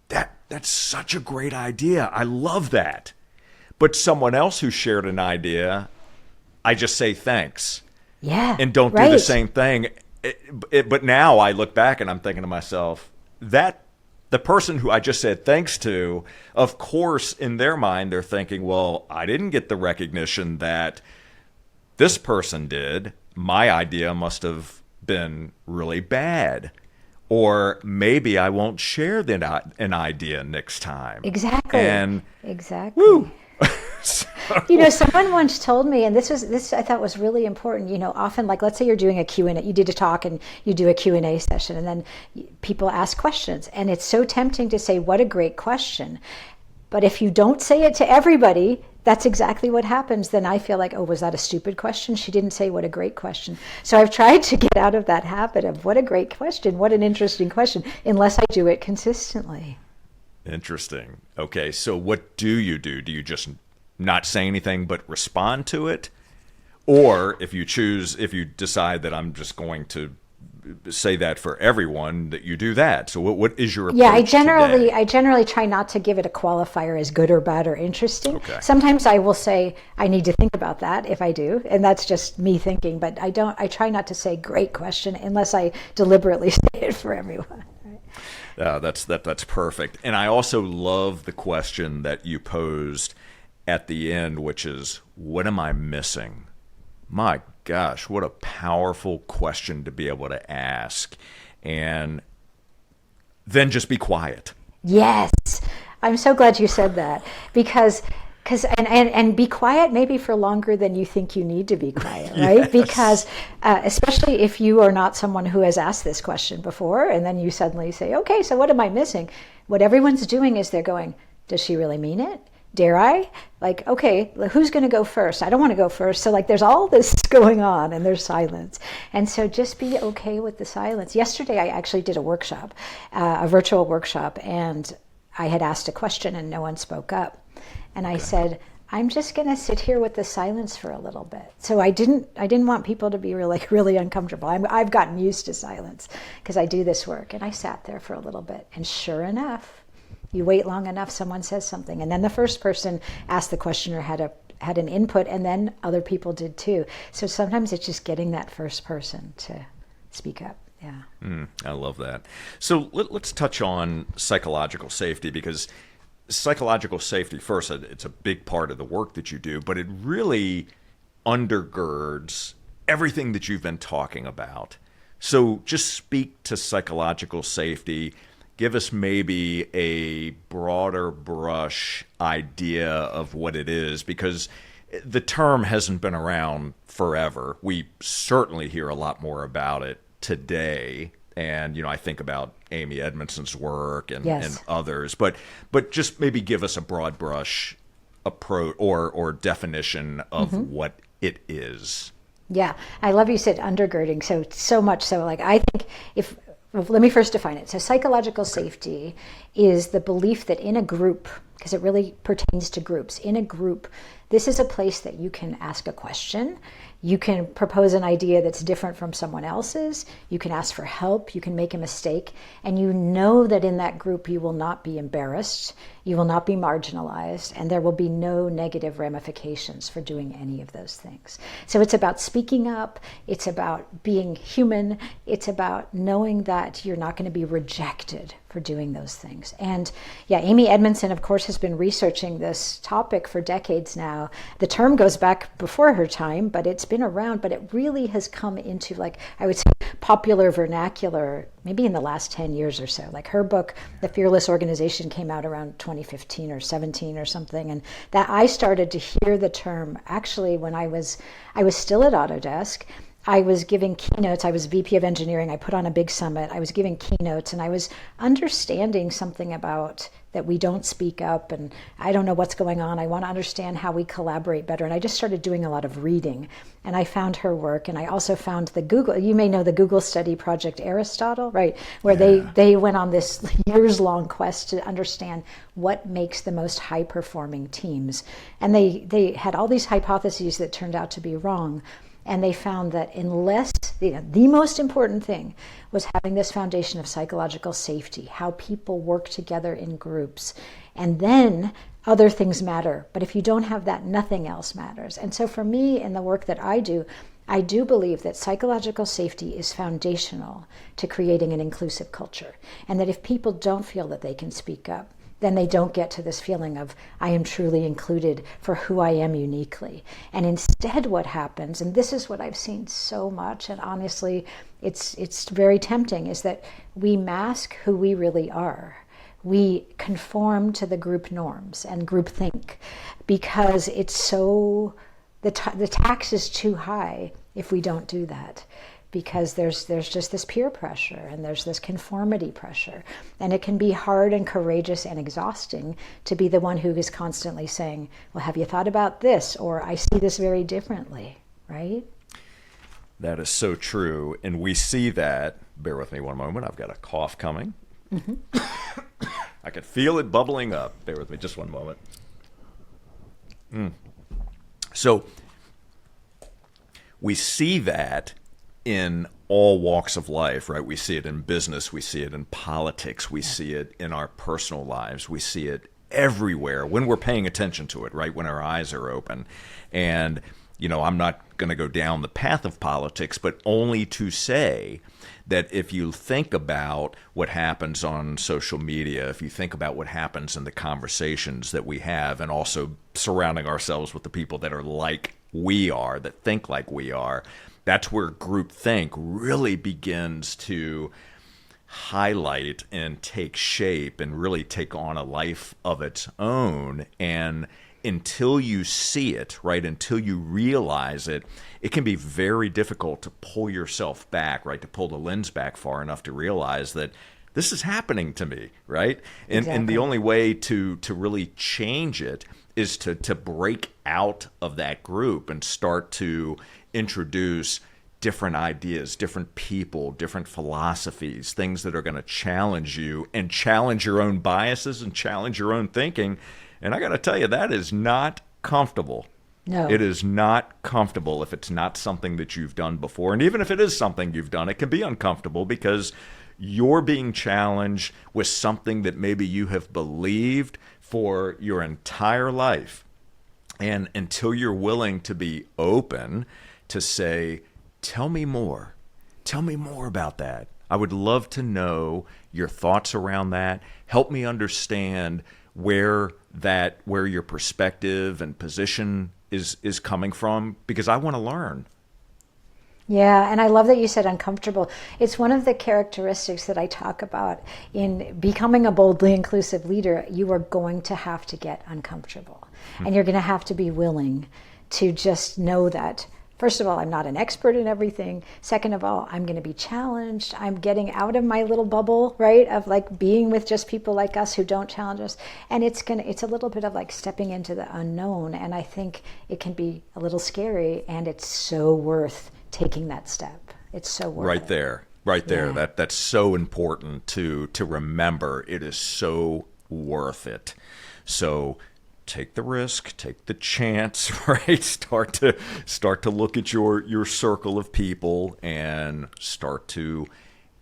Speaker 1: that's such a great idea. I love that. But someone else who shared an idea, I just say thanks.
Speaker 2: Yeah.
Speaker 1: And don't do the same thing. But now I look back and I'm thinking to myself, that the person who I just said thanks to, of course, in their mind, they're thinking, well, I didn't get the recognition that this person did. My idea must have been really bad. Or maybe I won't share an idea next time.
Speaker 2: Exactly.
Speaker 1: And
Speaker 2: exactly.
Speaker 1: Woo!
Speaker 2: Someone once told me, and this I thought was really important, often, like, let's say you're doing a Q&A, you did a talk and you do a Q&A session, and then people ask questions, and it's so tempting to say, what a great question. But if you don't say it to everybody, that's exactly what happens. Then I feel like, oh, was that a stupid question? She didn't say what a great question. So I've tried to get out of that habit of what a great question, what an interesting question, unless I do it consistently.
Speaker 1: Interesting. Okay, so what do? Do you just not say anything but respond to it? Or if you decide that I'm just going to say that for everyone, that you do that. So what is your approach?
Speaker 2: I generally try not to give it a qualifier as good or bad or interesting.
Speaker 1: Okay.
Speaker 2: Sometimes I will say I need to think about that if I do, and that's just me thinking, but I try not to say great question unless I deliberately say it for everyone.
Speaker 1: That's perfect. And I also love the question that you posed at the end, which is, what am I missing? My gosh, what a powerful question to be able to ask. And then just be quiet.
Speaker 2: Yes. I'm so glad you said that, because and be quiet maybe for longer than you think you need to be quiet, right?
Speaker 1: Yes.
Speaker 2: Because especially if you are not someone who has asked this question before, and then you suddenly say, okay, so what am I missing? What everyone's doing is they're going, does she really mean it? Dare I? Like, okay, who's going to go first? I don't want to go first. So like, there's all this going on and there's silence. And so just be okay with the silence. Yesterday, I actually did a workshop, a virtual workshop, and I had asked a question and no one spoke up. And I said, I'm just going to sit here with the silence for a little bit. So I didn't want people to be really uncomfortable. I've gotten used to silence because I do this work. And I sat there for a little bit. And sure enough, you wait long enough, someone says something. And then the first person asked the question or had an input, and then other people did too. So sometimes it's just getting that first person to speak up. Yeah.
Speaker 1: I love that. So let's touch on psychological safety, because psychological safety, first, it's a big part of the work that you do, but it really undergirds everything that you've been talking about. So just speak to psychological safety. Give us maybe a broader brush idea of what it is, because the term hasn't been around forever. We certainly hear a lot more about it today. And, I think about Amy Edmondson's work and others, but just maybe give us a broad brush approach or definition of what it is.
Speaker 2: Yeah, I love you said undergirding so much so. Like, I think let me first define it. So psychological safety is the belief that in a group, because it really pertains to groups, in a group, this is a place that you can ask a question. You can propose an idea that's different from someone else's. You can ask for help. You can make a mistake. And you know that in that group you will not be embarrassed. You will not be marginalized. And there will be no negative ramifications for doing any of those things. So it's about speaking up. It's about being human. It's about knowing that you're not going to be rejected for doing those things. And Amy Edmondson, of course, has been researching this topic for decades now. The term goes back before her time, but it's been around, but it really has come into, like, I would say, popular vernacular maybe in the last 10 years or so. Like, her book, The Fearless Organization, came out around 2015 or 17 or something. And that I started to hear the term actually when I was still at Autodesk. I was giving keynotes. I was VP of engineering. I put on a big summit. I was giving keynotes, and I was understanding something about that we don't speak up, and I don't know what's going on. I want to understand how we collaborate better. And I just started doing a lot of reading, and I found her work. And I also found you may know the Google study project Aristotle, right? Where they went on this years-long quest to understand what makes the most high-performing teams. And they had all these hypotheses that turned out to be wrong. And they found that unless the most important thing was having this foundation of psychological safety, how people work together in groups, and then other things matter. But if you don't have that, nothing else matters. And so for me, in the work that I do, I do believe that psychological safety is foundational to creating an inclusive culture, and that if people don't feel that they can speak up, then they don't get to this feeling of, I am truly included for who I am uniquely. And instead what happens, and this is what I've seen so much, and honestly, it's very tempting, is that we mask who we really are. We conform to the group norms and groupthink because it's so, the tax is too high if we don't do that. Because there's just this peer pressure and there's this conformity pressure. And it can be hard and courageous and exhausting to be the one who is constantly saying, well, have you thought about this? Or I see this very differently, right?
Speaker 1: That is so true. And we see that, bear with me one moment, I've got a cough coming. Mm-hmm. I can feel it bubbling up. Bear with me just one moment. So we see that in all walks of life, right? We see it in business, we see it in politics, we see it in our personal lives, we see it everywhere when we're paying attention to it, right? When our eyes are open. And, you know, I'm not going to go down the path of politics, but only to say that if you think about what happens on social media, if you think about what happens in the conversations that we have, and also surrounding ourselves with the people that are like we are, that think like we are, that's where groupthink really begins to highlight and take shape and really take on a life of its own. And until you see it, right, until you realize it, it can be very difficult to pull yourself back, right, to pull the lens back far enough to realize that this is happening to me, right? And the only way to really change it is to break out of that group and start to introduce different ideas, different people, different philosophies, things that are going to challenge you and challenge your own biases and challenge your own thinking. And I got to tell you, that is not comfortable.
Speaker 2: No.
Speaker 1: It is not comfortable if it's not something that you've done before. And even if it is something you've done, it can be uncomfortable because you're being challenged with something that maybe you have believed for your entire life. And until you're willing to be open to say, tell me more. Tell me more about that. I would love to know your thoughts around that. Help me understand where your perspective and position is coming from, because I want to learn.
Speaker 2: Yeah, and I love that you said uncomfortable. It's one of the characteristics that I talk about in becoming a boldly inclusive leader. You are going to have to get uncomfortable, and you're going to have to be willing to just know that, first of all, I'm not an expert in everything. Second of all, I'm going to be challenged. I'm getting out of my little bubble, right, of like being with just people like us who don't challenge us. And it's a little bit of like stepping into the unknown. And I think it can be a little scary, and it's so worth taking that step. It's so worth it.
Speaker 1: Right there.
Speaker 2: Yeah.
Speaker 1: That's so important to remember. It is so worth it. So take the risk, take the chance, right? Start to look at your circle of people and start to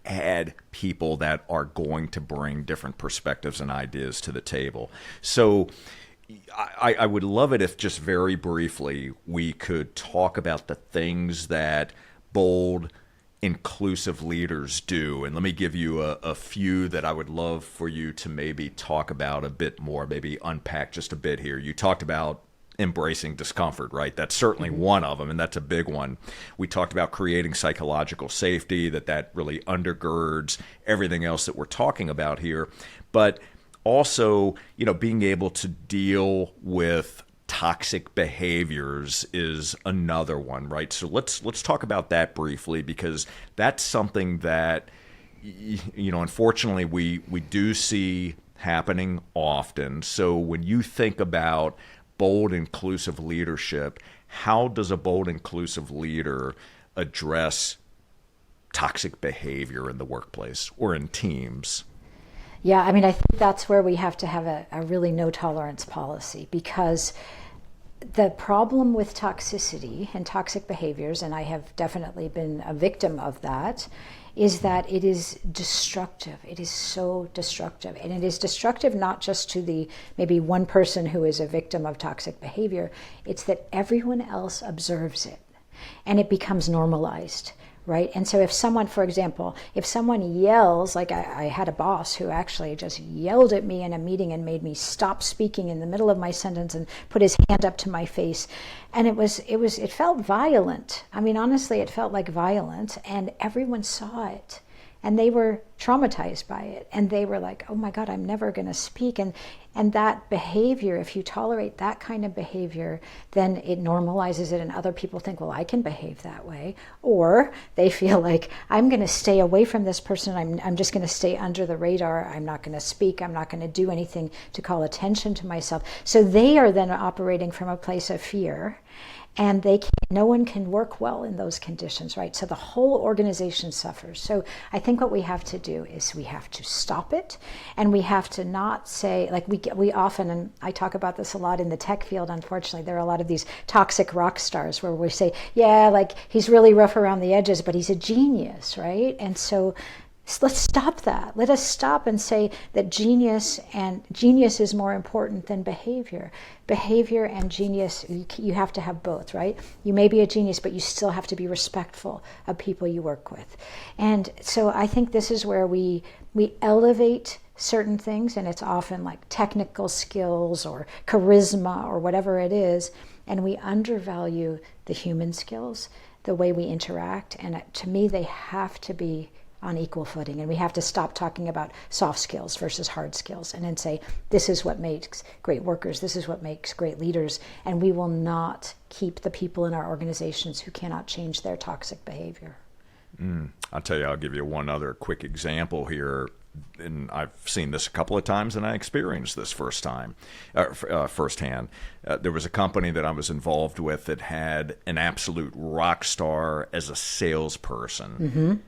Speaker 1: add people that are going to bring different perspectives and ideas to the table. So I would love it if just very briefly we could talk about the things that bold, inclusive leaders do. And let me give you a few that I would love for you to maybe talk about a bit more, maybe unpack just a bit here. You talked about embracing discomfort, right? That's certainly one of them, and that's a big one. We talked about creating psychological safety, that really undergirds everything else that we're talking about here. But also, being able to deal with toxic behaviors is another one, right? So let's talk about that briefly, because that's something that, unfortunately we do see happening often. So when you think about bold, inclusive leadership, how does a bold, inclusive leader address toxic behavior in the workplace or in teams?
Speaker 2: Yeah, I mean, I think that's where we have to have a really no tolerance policy, because the problem with toxicity and toxic behaviors, and I have definitely been a victim of that, is that it is destructive. It is so destructive. And it is destructive not just to the maybe one person who is a victim of toxic behavior, it's that everyone else observes it. and it becomes normalized. Right? And so if someone, for example, if someone yells, like I had a boss who actually just yelled at me in a meeting and made me stop speaking in the middle of my sentence and put his hand up to my face. And it felt violent. I mean, honestly, it felt like violence, and everyone saw it. And they were traumatized by it. And they were like, oh my God, I'm never going to speak. And that behavior, if you tolerate that kind of behavior, then it normalizes it, and other people think, well, I can behave that way. Or they feel like, I'm going to stay away from this person. I'm just going to stay under the radar. I'm not going to speak. I'm not going to do anything to call attention to myself. So they are then operating from a place of fear. And no one can work well in those conditions, right? So the whole organization suffers. So I think what we have to do is we have to stop it, and we have to not say, like we often, and I talk about this a lot in the tech field, unfortunately, there are a lot of these toxic rock stars where we say, yeah, like he's really rough around the edges, but he's a genius, right? And so let's stop that. Let us stop and say that genius is more important than behavior. Behavior and genius, you have to have both, right? You may be a genius, but you still have to be respectful of people you work with. And so I think this is where we elevate certain things, and it's often like technical skills or charisma or whatever it is, and we undervalue the human skills, the way we interact, and to me they have to be on equal footing, and we have to stop talking about soft skills versus hard skills, and then say, this is what makes great workers, this is what makes great leaders, and we will not keep the people in our organizations who cannot change their toxic behavior.
Speaker 1: I'll tell you, I'll give you one other quick example here, and I've seen this a couple of times, and I experienced this firsthand. There was a company that I was involved with that had an absolute rock star as a salesperson,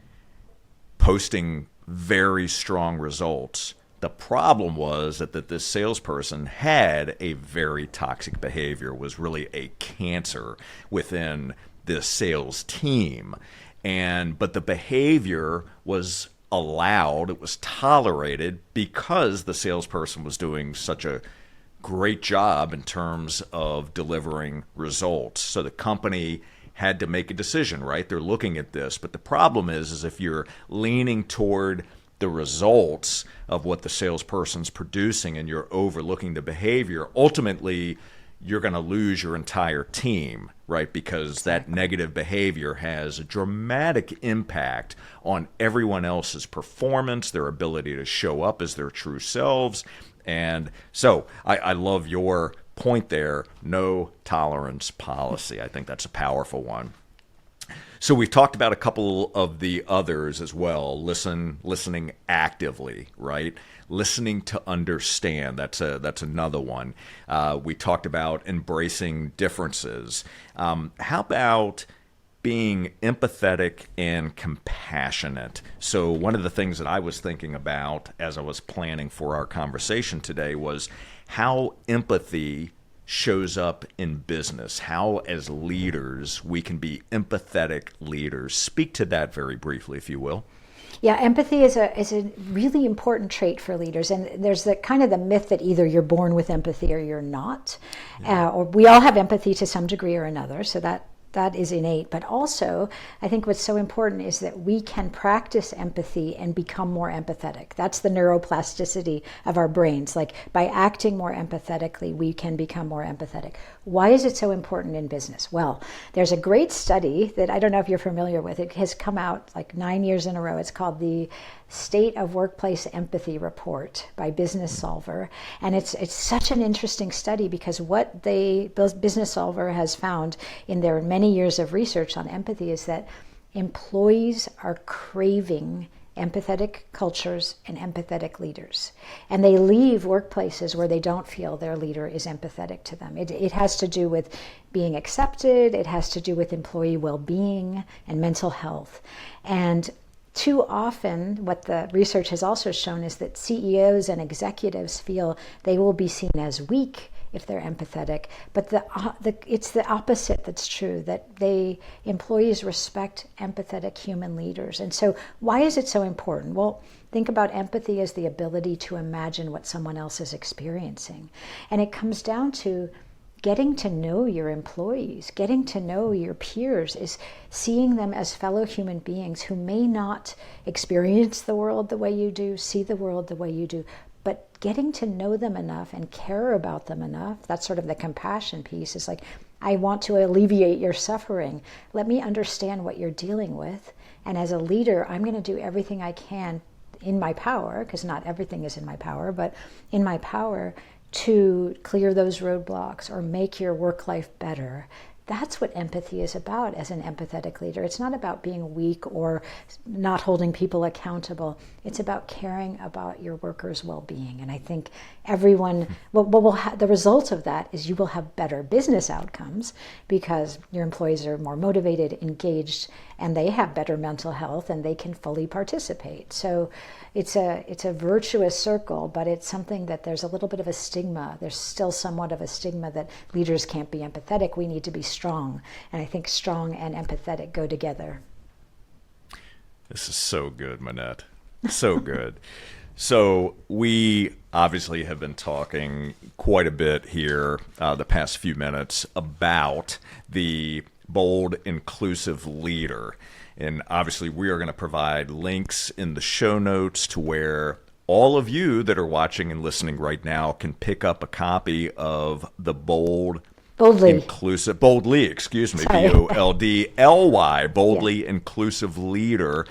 Speaker 1: posting very strong results. The problem was that this salesperson had a very toxic behavior, was really a cancer within the sales team. But the behavior was allowed, it was tolerated because the salesperson was doing such a great job in terms of delivering results. So the company had to make a decision, right? They're looking at this. But the problem is if you're leaning toward the results of what the salesperson's producing and you're overlooking the behavior, ultimately you're going to lose your entire team, right? Because that negative behavior has a dramatic impact on everyone else's performance, their ability to show up as their true selves. And so I love your point there, no tolerance policy. I think that's a powerful one. So we've talked about a couple of the others as well. Listening actively, right? Listening to understand. That's another one. We talked about embracing differences. How about being empathetic and compassionate? So one of the things that I was thinking about as I was planning for our conversation today was how empathy shows up in business, how as leaders we can be empathetic leaders. Speak to that very briefly, if you will.
Speaker 2: Yeah, empathy is a really important trait for leaders, and there's the kind of the myth that either you're born with empathy or you're not, or we all have empathy to some degree or another, so that is innate. But also, I think what's so important is that we can practice empathy and become more empathetic. That's the neuroplasticity of our brains. Like by acting more empathetically, we can become more empathetic. Why is it so important in business? Well, there's a great study that I don't know if you're familiar with. It has come out like 9 years in a row. It's called the State of Workplace Empathy Report by Business Solver. And it's such an interesting study because what Business Solver has found in their many years of research on empathy is that employees are craving empathetic cultures and empathetic leaders. And they leave workplaces where they don't feel their leader is empathetic to them. It has to do with being accepted. It has to do with employee well-being and mental health. And too often, what the research has also shown is that CEOs and executives feel they will be seen as weak if they're empathetic, but it's the opposite that's true, that employees respect empathetic human leaders. And so why is it so important? Well, think about empathy as the ability to imagine what someone else is experiencing. And it comes down to, getting to know your employees, getting to know your peers, is seeing them as fellow human beings who may not experience the world the way you do, see the world the way you do, but getting to know them enough and care about them enough. That's sort of the compassion piece. It's like, I want to alleviate your suffering. Let me understand what you're dealing with. And as a leader, I'm going to do everything I can in my power, because not everything is in my power, but in my power, to clear those roadblocks or make your work life better. That's what empathy is about as an empathetic leader. It's not about being weak or not holding people accountable. It's about caring about your workers' well-being. And I think everyone, the result of that is you will have better business outcomes because your employees are more motivated, engaged, and they have better mental health and they can fully participate. So it's a virtuous circle, but it's something that there's a little bit of a stigma. There's still somewhat of a stigma that leaders can't be empathetic. We need to be strong. And I think strong and empathetic go together.
Speaker 1: This is so good, Minette. So good. So we obviously have been talking quite a bit here the past few minutes about the bold, inclusive leader. And obviously we are going to provide links in the show notes to where all of you that are watching and listening right now can pick up a copy of the Boldly, excuse me, Boldly, Boldly Inclusive Leader.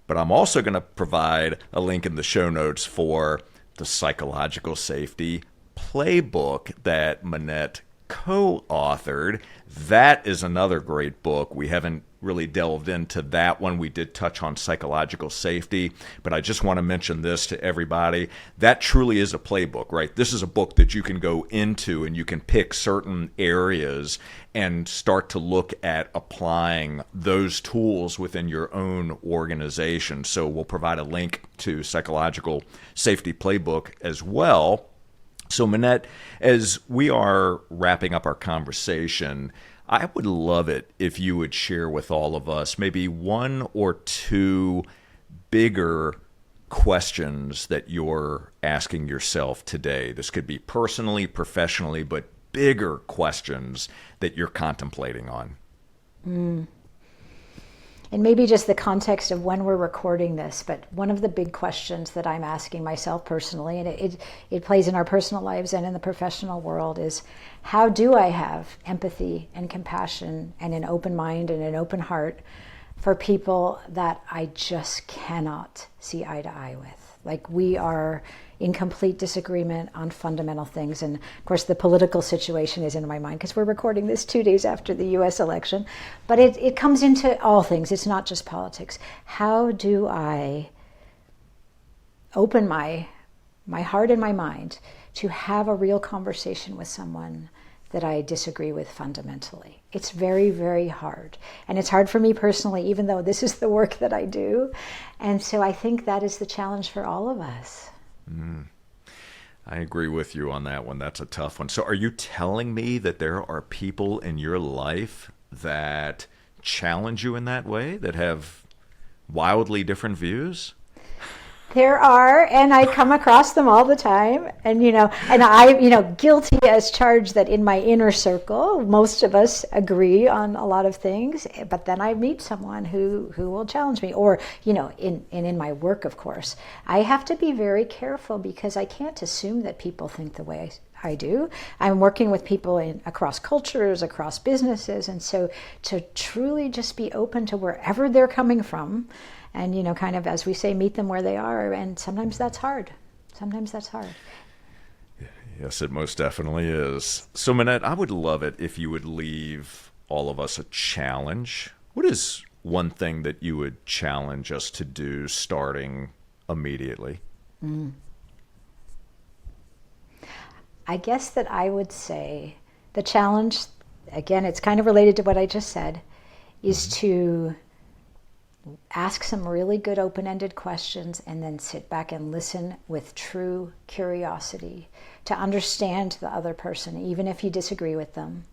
Speaker 1: But I'm also going to provide a link in the show notes for the Psychological Safety Playbook that Minette co-authored. That is another great book. We haven't really delved into that one. We did touch on psychological safety, but I just want to mention this to everybody. That truly is a playbook, right? This is a book that you can go into and you can pick certain areas and start to look at applying those tools within your own organization. So we'll provide a link to Psychological Safety Playbook as well. So Minette, as we are wrapping up our conversation, I would love it if you would share with all of us maybe one or two bigger questions that you're asking yourself today. This could be personally, professionally, but bigger questions that you're contemplating on. And maybe just the context of when we're recording this, but one of the big questions that I'm asking myself personally, and it plays in our personal lives and in the professional world, is how do I have empathy and compassion and an open mind and an open heart for people that I just cannot see eye to eye with? Like, we are in complete disagreement on fundamental things. And of course, the political situation is in my mind because we're recording this 2 days after the US election. But it comes into all things. It's not just politics. How do I open my heart and my mind to have a real conversation with someone that I disagree with fundamentally? It's very, very hard. And it's hard for me personally, even though this is the work that I do. And so I think that is the challenge for all of us. I agree with you on that one. That's a tough one. So are you telling me that there are people in your life that challenge you in that way, that have wildly different views?
Speaker 2: There are, and I come across them all the time. And, guilty as charged that in my inner circle, most of us agree on a lot of things. But then I meet someone who will challenge me. Or, in my work, of course, I have to be very careful because I can't assume that people think the way I do. I'm working with people across cultures, across businesses. And so to truly just be open to wherever they're coming from, and, kind of, as we say, meet them where they are. And sometimes that's hard.
Speaker 1: Yes, it most definitely is. So, Minette, I would love it if you would leave all of us a challenge. What is one thing that you would challenge us to do starting immediately?
Speaker 2: I guess that I would say the challenge, again, it's kind of related to what I just said, is to ask some really good open-ended questions and then sit back and listen with true curiosity to understand the other person, even if you disagree with them.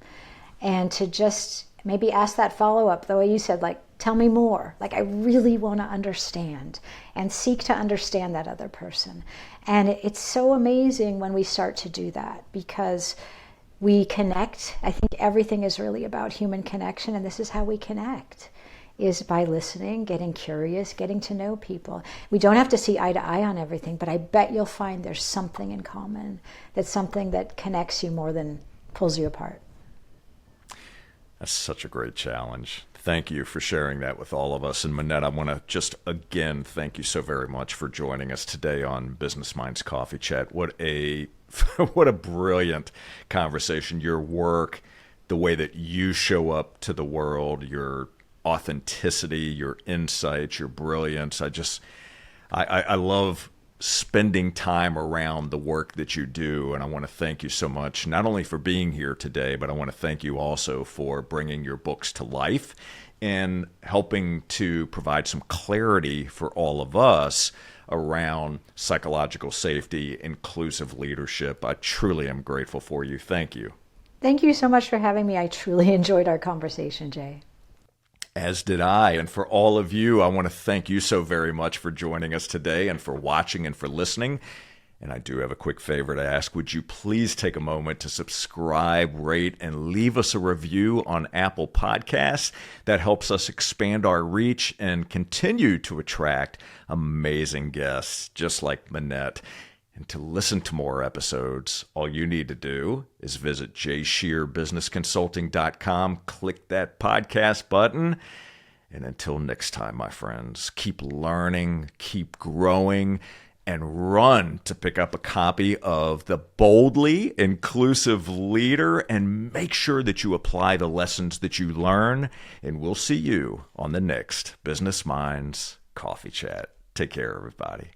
Speaker 2: And to just maybe ask that follow-up, the way you said, like, tell me more. Like, I really want to understand, and seek to understand that other person. And it's so amazing when we start to do that, because we connect. I think everything is really about human connection, and this is how we connect, is by listening, getting curious, getting to know people. We don't have to see eye to eye on everything, but I bet you'll find there's something in common, that's something that connects you more than pulls you apart.
Speaker 1: That's such a great challenge. Thank you for sharing that with all of us. And Minette, I want to just again thank you so very much for joining us today on Business Minds Coffee Chat. What a what a brilliant conversation. Your work, the way that you show up to the world, your authenticity, your insights, your brilliance. I love spending time around the work that you do. And I want to thank you so much, not only for being here today, but I want to thank you also for bringing your books to life and helping to provide some clarity for all of us around psychological safety, inclusive leadership. I truly am grateful for you. Thank you.
Speaker 2: Thank you so much for having me. I truly enjoyed our conversation, Jay.
Speaker 1: As did I. And for all of you, I want to thank you so very much for joining us today and for watching and for listening. And I do have a quick favor to ask. Would you please take a moment to subscribe, rate, and leave us a review on Apple Podcasts? That helps us expand our reach and continue to attract amazing guests just like Minette. And to listen to more episodes, all you need to do is visit jscherbusinessconsulting.com, click that podcast button. And until next time, my friends, keep learning, keep growing, and run to pick up a copy of The Boldly Inclusive Leader and make sure that you apply the lessons that you learn. And we'll see you on the next Business Minds Coffee Chat. Take care, everybody.